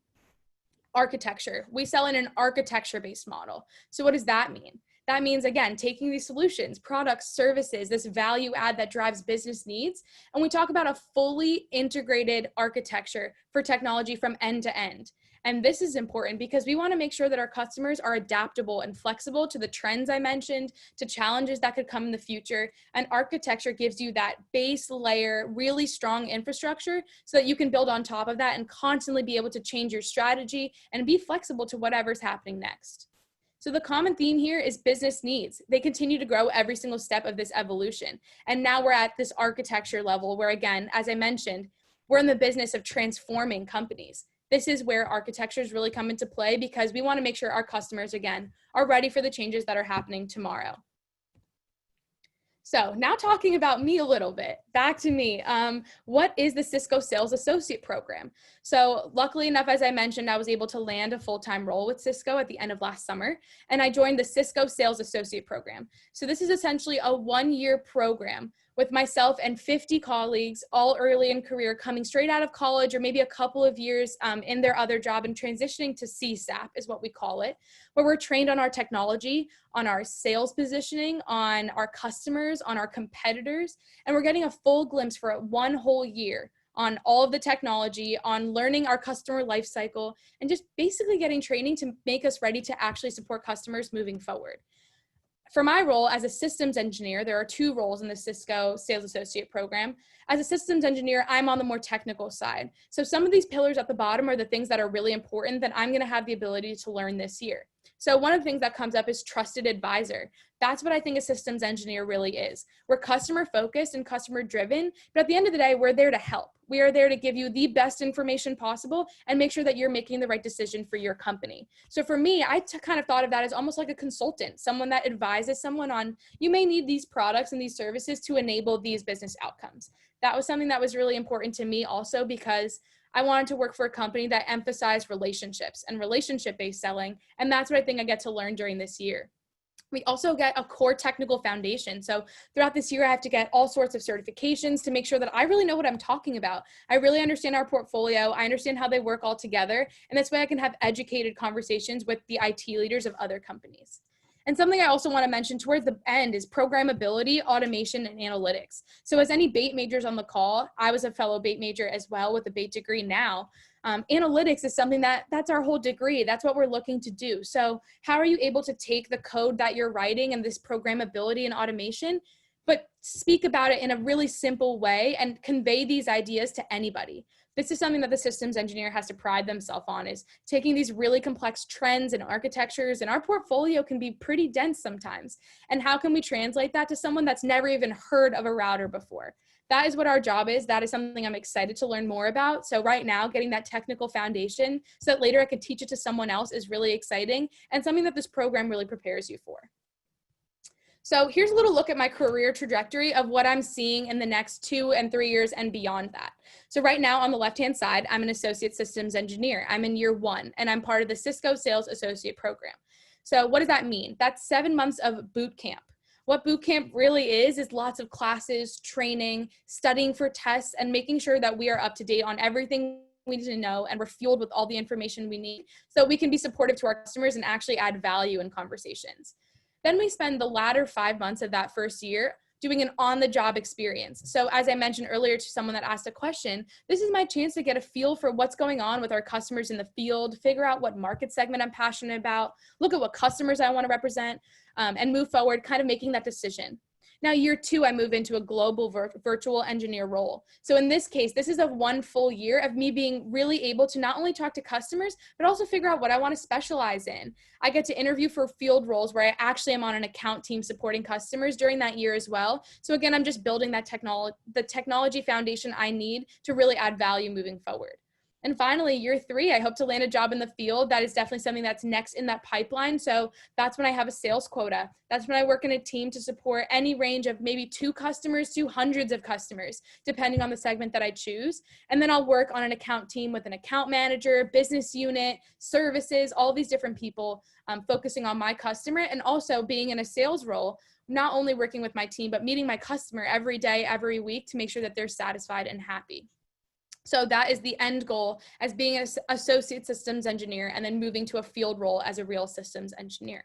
Architecture. We sell in an architecture-based model. So what does that mean? That means, again, taking these solutions, products, services, this value add that drives business needs, and we talk about a fully integrated architecture for technology from end to end. And this is important because we want to make sure that our customers are adaptable and flexible to the trends I mentioned, to challenges that could come in the future. And architecture gives you that base layer, really strong infrastructure so that you can build on top of that and constantly be able to change your strategy and be flexible to whatever's happening next. So the common theme here is business needs. They continue to grow every single step of this evolution. And now we're at this architecture level where, again, as I mentioned, we're in the business of transforming companies. This is where architectures really come into play because we want to make sure our customers, again, are ready for the changes that are happening tomorrow. So now talking about me a little bit, back to me. What is the Cisco Sales Associate Program? So luckily enough, as I mentioned, I was able to land a full-time role with Cisco at the end of last summer, and I joined the Cisco Sales Associate Program. So this is essentially a one-year program with myself and 50 colleagues, all early in career, coming straight out of college or maybe a couple of years in their other job and transitioning to Csap is what we call it, where we're trained on our technology, on our sales positioning, on our customers, on our competitors, and we're getting a full glimpse for one whole year on all of the technology, on learning our customer life cycle, and just basically getting training to make us ready to actually support customers moving forward. For my role as a systems engineer, there are two roles in the Cisco Sales Associate Program. As a systems engineer, I'm on the more technical side. So some of these pillars at the bottom are the things that are really important that I'm going to have the ability to learn this year. So one of the things that comes up is trusted advisor. That's what I think a systems engineer really is. We're customer focused and customer driven, but at the end of the day, we're there to help. We are there to give you the best information possible and make sure that you're making the right decision for your company. So for me, I kind of thought of that as almost like a consultant, someone that advises someone on, you may need these products and these services to enable these business outcomes. That was something that was really important to me also because I wanted to work for a company that emphasized relationships and relationship-based selling, and that's what I think I get to learn during this year. We also get a core technical foundation. So throughout this year, I have to get all sorts of certifications to make sure that I really know what I'm talking about. I really understand our portfolio. I understand how they work all together. And that's why I can have educated conversations with the IT leaders of other companies. And something I also want to mention towards the end is programmability, automation, and analytics. So as any BAIT majors on the call, I was a fellow BAIT major as well with a BAIT degree now. Analytics is something that's our whole degree. That's what we're looking to do. So how are you able to take the code that you're writing and this programmability and automation, but speak about it in a really simple way and convey these ideas to anybody? This is something that the systems engineer has to pride themselves on, is taking these really complex trends and architectures, and our portfolio can be pretty dense sometimes. And how can we translate that to someone that's never even heard of a router before? That is what our job is. That is something I'm excited to learn more about. So right now, getting that technical foundation so that later I can teach it to someone else is really exciting, and something that this program really prepares you for. So here's a little look at my career trajectory of what I'm seeing in the next 2 and 3 years and beyond that. So right now on the left-hand side, I'm an associate systems engineer. I'm in year 1, and I'm part of the Cisco Sales Associate Program. So what does that mean? That's 7 months of boot camp. What boot camp really is lots of classes, training, studying for tests, and making sure that we are up to date on everything we need to know, and we're fueled with all the information we need so we can be supportive to our customers and actually add value in conversations. Then we spend the latter 5 months of that first year doing an on-the-job experience. So as I mentioned earlier to someone that asked a question, this is my chance to get a feel for what's going on with our customers in the field, figure out what market segment I'm passionate about, look at what customers I want to represent, and move forward, kind of making that decision. Now, year 2, I move into a global virtual engineer role. So in this case, this is a 1 full year of me being really able to not only talk to customers, but also figure out what I want to specialize in. I get to interview for field roles where I actually am on an account team supporting customers during that year as well. So again, I'm just building that the technology foundation I need to really add value moving forward. And finally, year 3, I hope to land a job in the field. That is definitely something that's next in that pipeline. So that's when I have a sales quota. That's when I work in a team to support any range of maybe 2 customers to hundreds of customers, depending on the segment that I choose. And then I'll work on an account team with an account manager, business unit, services, all these different people focusing on my customer, and also being in a sales role, not only working with my team, but meeting my customer every day, every week to make sure that they're satisfied and happy. So that is the end goal, as being an associate systems engineer and then moving to a field role as a real systems engineer.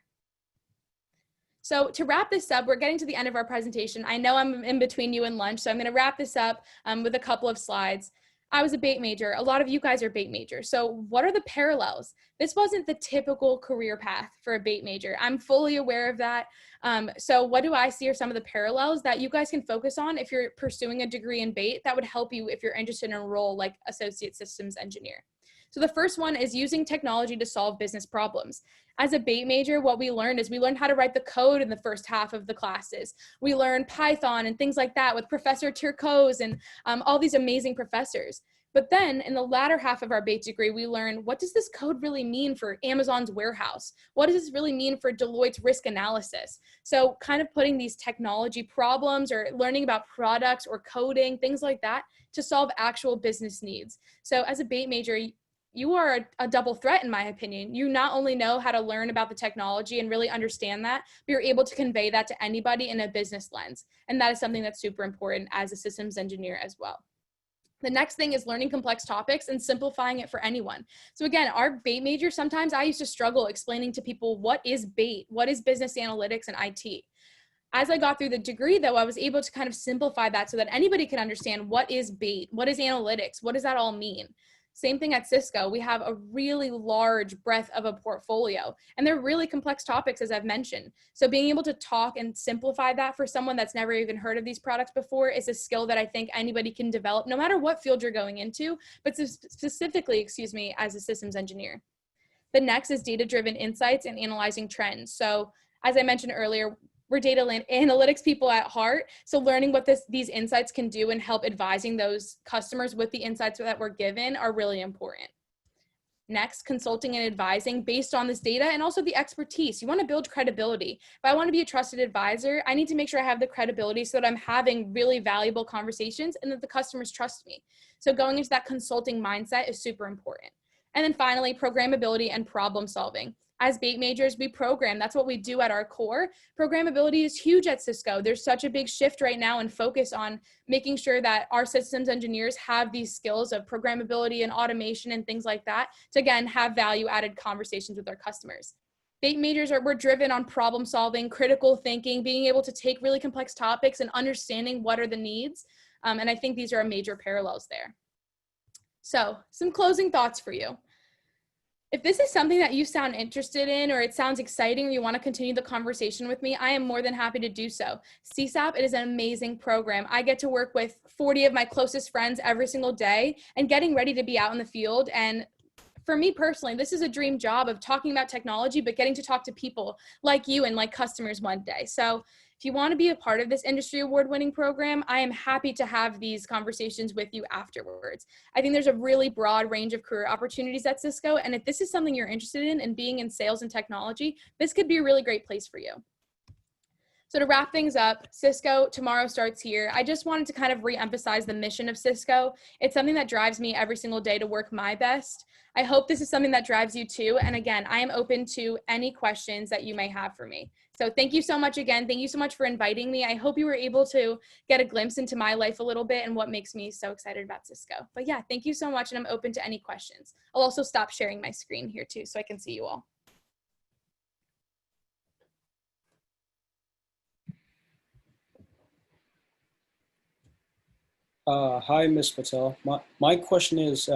So to wrap this up, we're getting to the end of our presentation. I know I'm in between you and lunch, so I'm going to wrap this up with a couple of slides. I was a BAIT major. A lot of you guys are BAIT majors. So what are the parallels? This wasn't the typical career path for a BAIT major. I'm fully aware of that. So what do I see are some of the parallels that you guys can focus on if you're pursuing a degree in BAIT that would help you if you're interested in a role like associate systems engineer. So the first one is using technology to solve business problems. As a BAIT major, what we learned is we learned how to write the code in the first half of the classes. We learned Python and things like that with Professor Turcos and all these amazing professors. But then in the latter half of our BAIT degree, we learn, what does this code really mean for Amazon's warehouse? What does this really mean for Deloitte's risk analysis? So kind of putting these technology problems or learning about products or coding, things like that, to solve actual business needs. So as a BAIT major, you are a double threat, in my opinion. You not only know how to learn about the technology and really understand that, but you're able to convey that to anybody in a business lens. And that is something that's super important as a systems engineer as well. The next thing is learning complex topics and simplifying it for anyone. So again, our BAIT major, sometimes I used to struggle explaining to people, what is BAIT? What is business analytics and IT? As I got through the degree, though, I was able to kind of simplify that so that anybody can understand, what is BAIT? What is analytics? What does that all mean? Same thing at Cisco. We have a really large breadth of a portfolio, and they're really complex topics, as I've mentioned. So being able to talk and simplify that for someone that's never even heard of these products before is a skill that I think anybody can develop, no matter what field you're going into, but specifically, as a systems engineer. The next is data-driven insights and analyzing trends. So as I mentioned earlier, we're data analytics people at heart. So learning what these insights can do and help advising those customers with the insights that we're given are really important. Next, consulting and advising based on this data and also the expertise. You want to build credibility. If I want to be a trusted advisor, I need to make sure I have the credibility so that I'm having really valuable conversations and that the customers trust me. So going into that consulting mindset is super important. And then finally, programmability and problem solving. As BAIT majors, we program. That's what we do at our core. Programmability is huge at Cisco. There's such a big shift right now and focus on making sure that our systems engineers have these skills of programmability and automation and things like that to, again, have value-added conversations with our customers. BAIT majors we're driven on problem solving, critical thinking, being able to take really complex topics and understanding what are the needs. And I think these are major parallels there. So some closing thoughts for you. If this is something that you sound interested in, or it sounds exciting, or you want to continue the conversation with me, I am more than happy to do so. Csap, it is an amazing program. I get to work with 40 of my closest friends every single day and getting ready to be out in the field. And for me personally, this is a dream job of talking about technology, but getting to talk to people like you and like customers one day. So if you want to be a part of this industry award-winning program, I am happy to have these conversations with you afterwards. I think there's a really broad range of career opportunities at Cisco, and if this is something you're interested in and being in sales and technology, this could be a really great place for you. So to wrap things up, Cisco tomorrow starts here. I just wanted to kind of re-emphasize the mission of Cisco. It's something that drives me every single day to work my best. I hope this is something that drives you too. And again, I am open to any questions that you may have for me. So thank you so much again. Thank you so much for inviting me. I hope you were able to get a glimpse into my life a little bit and what makes me so excited about Cisco. But yeah, thank you so much. And I'm open to any questions. I'll also stop sharing my screen here too, so I can see you all. Hi, Ms. Patel. My question is,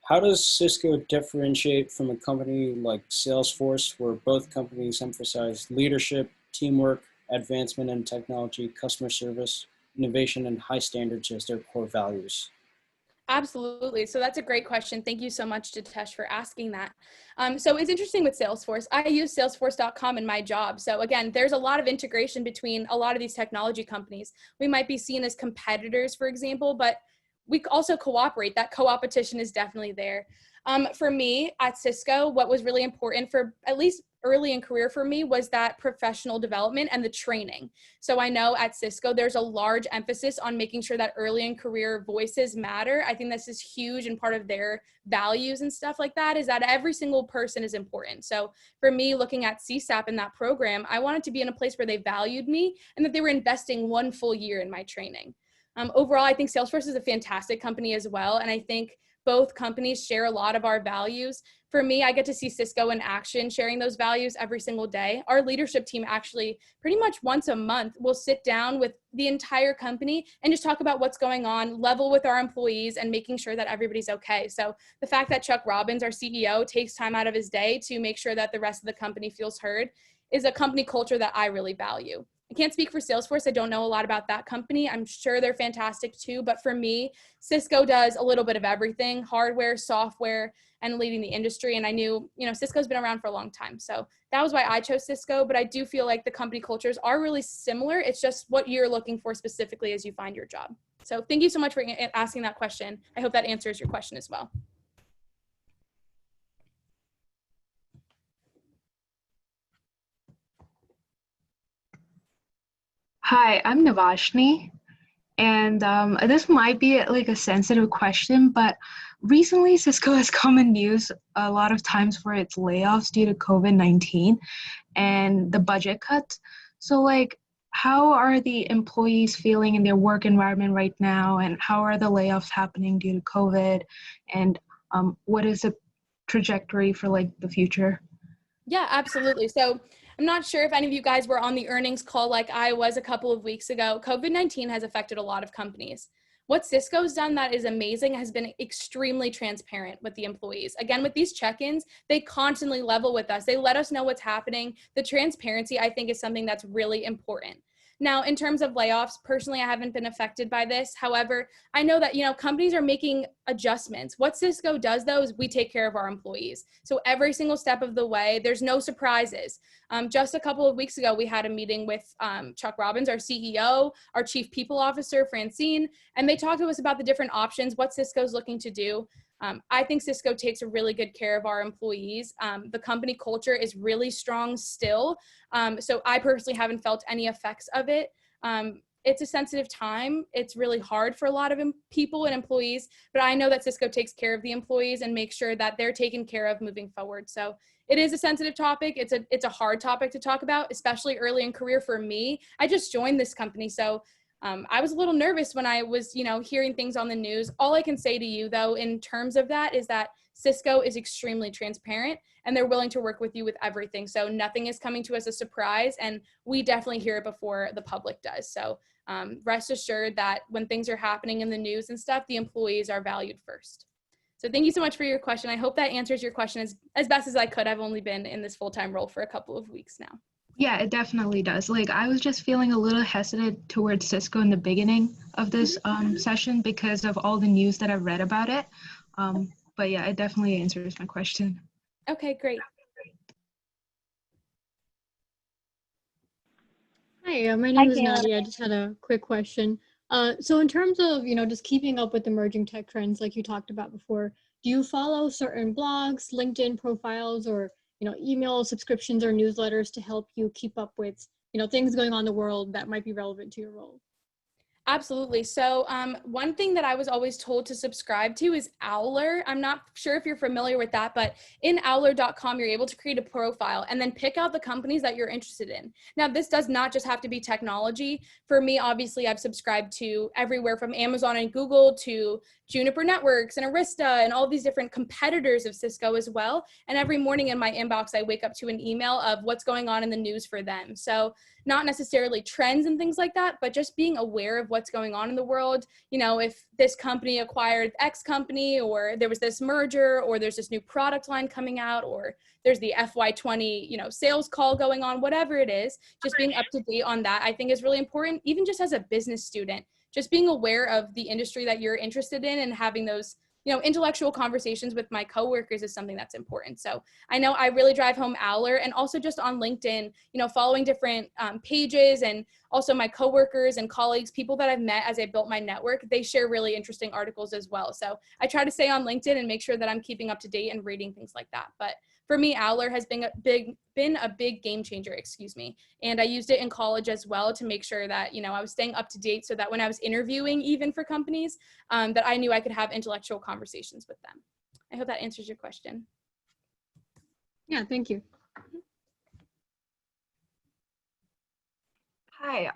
how does Cisco differentiate from a company like Salesforce, where both companies emphasize leadership, teamwork, advancement in technology, customer service, innovation, and high standards as their core values? Absolutely. So that's a great question. Thank you so much, Jitesh, for asking that. So it's interesting with Salesforce. I use Salesforce.com in my job. So again, there's a lot of integration between a lot of these technology companies. We might be seen as competitors, for example, but we also cooperate. That co-opetition is definitely there. For me at Cisco, what was really important for at least early in career for me was that professional development and the training. So I know at Cisco, there's a large emphasis on making sure that early in career voices matter. I think this is huge, and part of their values and stuff like that is that every single person is important. So for me, looking at Csap in that program, I wanted to be in a place where they valued me and that they were investing 1 full year in my training. Overall, I think Salesforce is a fantastic company as well. And I think both companies share a lot of our values. For me, I get to see Cisco in action, sharing those values every single day. Our leadership team actually pretty much once a month will sit down with the entire company and just talk about what's going on, level with our employees, and making sure that everybody's okay. So the fact that Chuck Robbins, our CEO, takes time out of his day to make sure that the rest of the company feels heard is a company culture that I really value. I can't speak for Salesforce. I don't know a lot about that company. I'm sure they're fantastic too. But for me, Cisco does a little bit of everything: hardware, software, and leading the industry. And I knew, Cisco's been around for a long time. So that was why I chose Cisco. But I do feel like the company cultures are really similar. It's just what you're looking for specifically as you find your job. So thank you so much for asking that question. I hope that answers your question as well. Hi, I'm Navashni, and this might be like a sensitive question, but recently Cisco has come in news a lot of times for its layoffs due to COVID-19 and the budget cuts. So how are the employees feeling in their work environment right now, and how are the layoffs happening due to COVID, and what is the trajectory for the future? Yeah, absolutely. So I'm not sure if any of you guys were on the earnings call like I was a couple of weeks ago. COVID-19 has affected a lot of companies. What Cisco's done that is amazing has been extremely transparent with the employees. Again, with these check-ins, they constantly level with us. They let us know what's happening. The transparency, I think, is something that's really important. Now, in terms of layoffs, personally, I haven't been affected by this. However, I know that, companies are making adjustments. What Cisco does, though, is we take care of our employees. So every single step of the way, there's no surprises. Just a couple of weeks ago, we had a meeting with Chuck Robbins, our CEO, our Chief People Officer, Francine, and they talked to us about the different options, what Cisco's looking to do. I think Cisco takes a really good care of our employees. The company culture is really strong still. So I personally haven't felt any effects of it. It's a sensitive time. It's really hard for a lot of people and employees, but I know that Cisco takes care of the employees and makes sure that they're taken care of moving forward. So it is a sensitive topic. It's a hard topic to talk about, especially early in career for me. I just joined this company, so I was a little nervous when I was, hearing things on the news. All I can say to you, though, in terms of that is that Cisco is extremely transparent and they're willing to work with you with everything. So nothing is coming to us as a surprise, and we definitely hear it before the public does. So rest assured that when things are happening in the news and stuff, the employees are valued first. So thank you so much for your question. I hope that answers your question as best as I could. I've only been in this full-time role for a couple of weeks now. Yeah, it definitely does. Like, I was just feeling a little hesitant towards Cisco in the beginning of this session because of all the news that I've read about it. But yeah, it definitely answers my question. Okay, great. Hi, my name is Nadia. I just had a quick question. So in terms of, just keeping up with emerging tech trends like you talked about before, do you follow certain blogs, LinkedIn profiles, or, email subscriptions or newsletters to help you keep up with, things going on in the world that might be relevant to your role? Absolutely. So one thing that I was always told to subscribe to is Owler. I'm not sure if you're familiar with that, but in owler.com, you're able to create a profile and then pick out the companies that you're interested in. Now, this does not just have to be technology. For me, obviously, I've subscribed to everywhere from Amazon and Google to Juniper Networks and Arista and all these different competitors of Cisco as well. And every morning in my inbox, I wake up to an email of what's going on in the news for them. So not necessarily trends and things like that, but just being aware of what's going on in the world. If this company acquired X company, or there was this merger, or there's this new product line coming out, or there's the FY20, sales call going on, whatever it is, just being up to date on that, I think is really important, even just as a business student, just being aware of the industry that you're interested in and having those intellectual conversations with my coworkers is something that's important. So I know I really drive home Owler, and also just on LinkedIn, following different pages, and also my coworkers and colleagues, people that I've met as I built my network, they share really interesting articles as well. So I try to stay on LinkedIn and make sure that I'm keeping up to date and reading things like that. But for me, Owler has been a big game changer, and I used it in college as well to make sure that, I was staying up to date so that when I was interviewing even for companies, that I knew I could have intellectual conversations with them. I hope that answers your question. Yeah, thank you. Hi,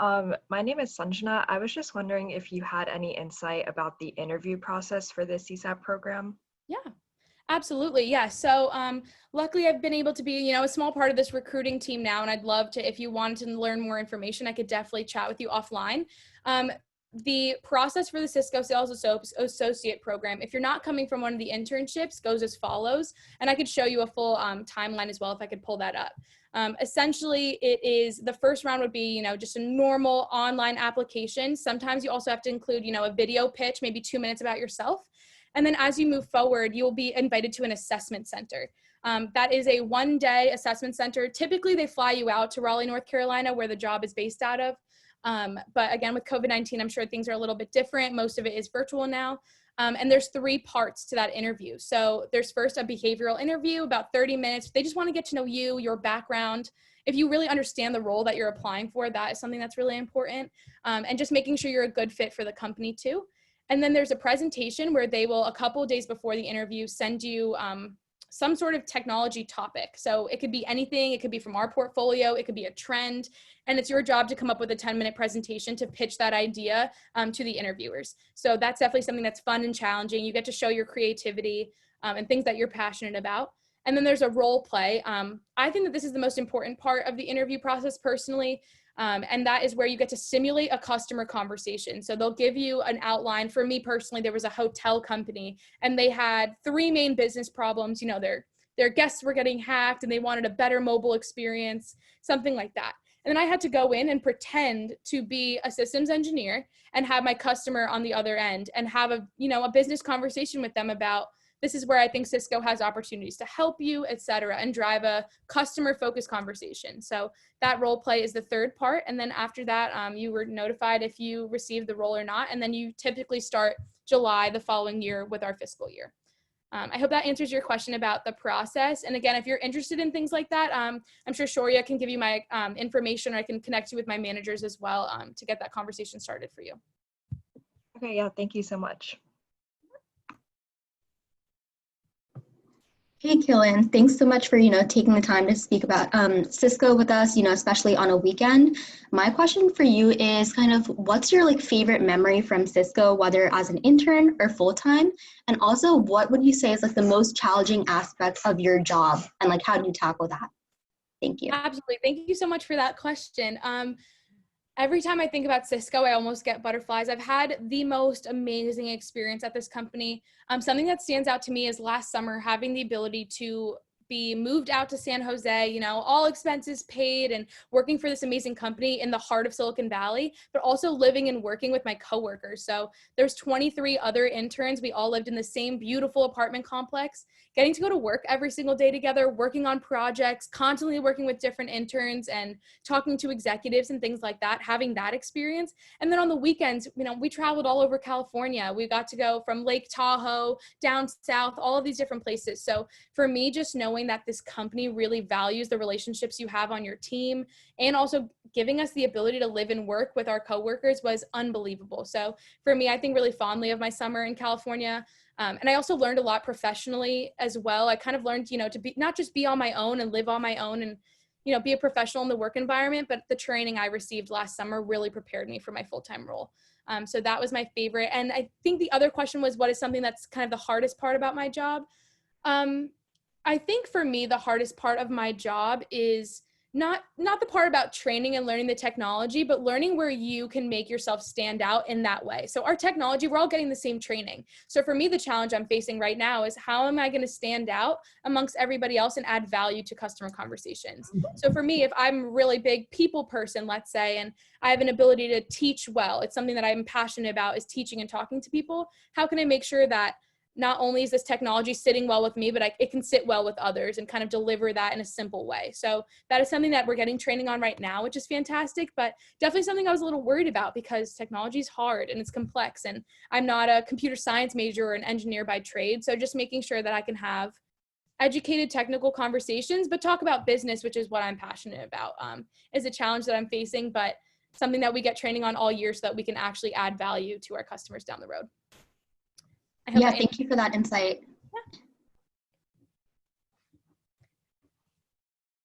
my name is Sanjana. I was just wondering if you had any insight about the interview process for the Csap program. Yeah. Absolutely. Yeah. So luckily I've been able to be, a small part of this recruiting team now, and I'd love to, if you wanted to learn more information, I could definitely chat with you offline. The process for the Cisco Sales Associate program, if you're not coming from one of the internships, goes as follows, and I could show you a full timeline as well if I could pull that up. Essentially, it is, the first round would be, just a normal online application. Sometimes you also have to include, a video pitch, maybe 2 minutes about yourself. And then as you move forward, you'll be invited to an assessment center. That is a one-day assessment center. Typically, they fly you out to Raleigh, North Carolina, where the job is based out of. But again, with COVID-19, I'm sure things are a little bit different. Most of it is virtual now. And there's 3 parts to that interview. So there's first a behavioral interview, about 30 minutes. They just want to get to know you, your background. If you really understand the role that you're applying for, that is something that's really important. And just making sure you're a good fit for the company too. And then there's a presentation where they will, a couple of days before the interview, send you some sort of technology topic. So it could be anything. It could be from our portfolio. It could be a trend. And it's your job to come up with a 10-minute presentation to pitch that idea to the interviewers. So that's definitely something that's fun and challenging. You get to show your creativity and things that you're passionate about. And then there's a role play. I think that this is the most important part of the interview process personally. And that is where you get to simulate a customer conversation. So they'll give you an outline. For me personally, there was a hotel company and they had 3 main business problems. Their guests were getting hacked and they wanted a better mobile experience, something like that. And then I had to go in and pretend to be a systems engineer and have my customer on the other end and have a business conversation with them about, this is where I think Cisco has opportunities to help you, et cetera, and drive a customer-focused conversation. So that role play is the 3rd part. And then after that, you were notified if you received the role or not. And then you typically start July the following year with our fiscal year. I hope that answers your question about the process. And again, if you're interested in things like that, I'm sure Shoria can give you my information, or I can connect you with my managers as well to get that conversation started for you. Okay, yeah, thank you so much. Hey, Kaelyn, thanks so much for, taking the time to speak about Cisco with us, especially on a weekend. My question for you is kind of, what's your favorite memory from Cisco, whether as an intern or full-time? And also, what would you say is the most challenging aspect of your job, and how do you tackle that? Thank you. Absolutely. Thank you so much for that question. Every time I think about Cisco, I almost get butterflies. I've had the most amazing experience at this company. Something that stands out to me is last summer having the ability to be moved out to San Jose, you know, all expenses paid, and working for this amazing company in the heart of Silicon Valley, but also living and working with my coworkers. So there's 23 other interns. We all lived in the same beautiful apartment complex, getting to go to work every single day together, working on projects, constantly working with different interns and talking to executives and things like that, having that experience. And then on the weekends, you know, we traveled all over California. We got to go from Lake Tahoe down south, all of these different places. So for me, just knowing that this company really values the relationships you have on your team and also giving us the ability to live and work with our coworkers was unbelievable. So for me, I think really fondly of my summer in California. And I also learned a lot professionally as well. I kind of learned, you know, to be not just be on my own and live on my own and, you know, be a professional in the work environment, but the training I received last summer really prepared me for my full-time role. So that was my favorite. And I think the other question was, what is something that's kind of the hardest part about my job? I think for me, the hardest part of my job is not the part about training and learning the technology, but learning where you can make yourself stand out in that way. So our technology, we're all getting the same training. So for me, the challenge I'm facing right now is how am I going to stand out amongst everybody else and add value to customer conversations? So for me, if I'm a really big people person, let's say, and I have an ability to teach well, it's something that I'm passionate about is teaching and talking to people. How can I make sure that not only is this technology sitting well with me, but it can sit well with others and kind of deliver that in a simple way. So that is something that we're getting training on right now, which is fantastic, but definitely something I was a little worried about because technology is hard and it's complex. And I'm not a computer science major or an engineer by trade. So just making sure that I can have educated technical conversations, but talk about business, which is what I'm passionate about, is a challenge that I'm facing, but something that we get training on all year so that we can actually add value to our customers down the road. Yeah, thank you for that insight. Yeah.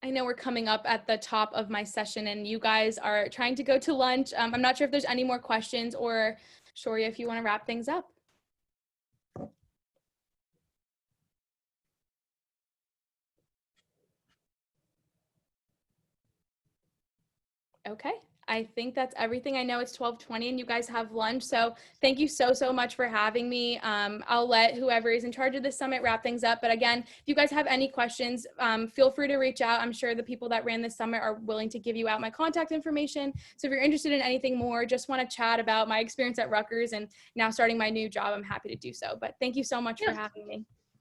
I know we're coming up at the top of my session and you guys are trying to go to lunch. I'm not sure if there's any more questions, or Shoria, if you want to wrap things up. Okay. I think that's everything. I know it's 12:20 and you guys have lunch. So thank you so much for having me. I'll let whoever is in charge of this summit wrap things up. But again, if you guys have any questions, feel free to reach out. I'm sure the people that ran this summit are willing to give you out my contact information. So if you're interested in anything more, just want to chat about my experience at Rutgers and now starting my new job, I'm happy to do so. But thank you so much for having me.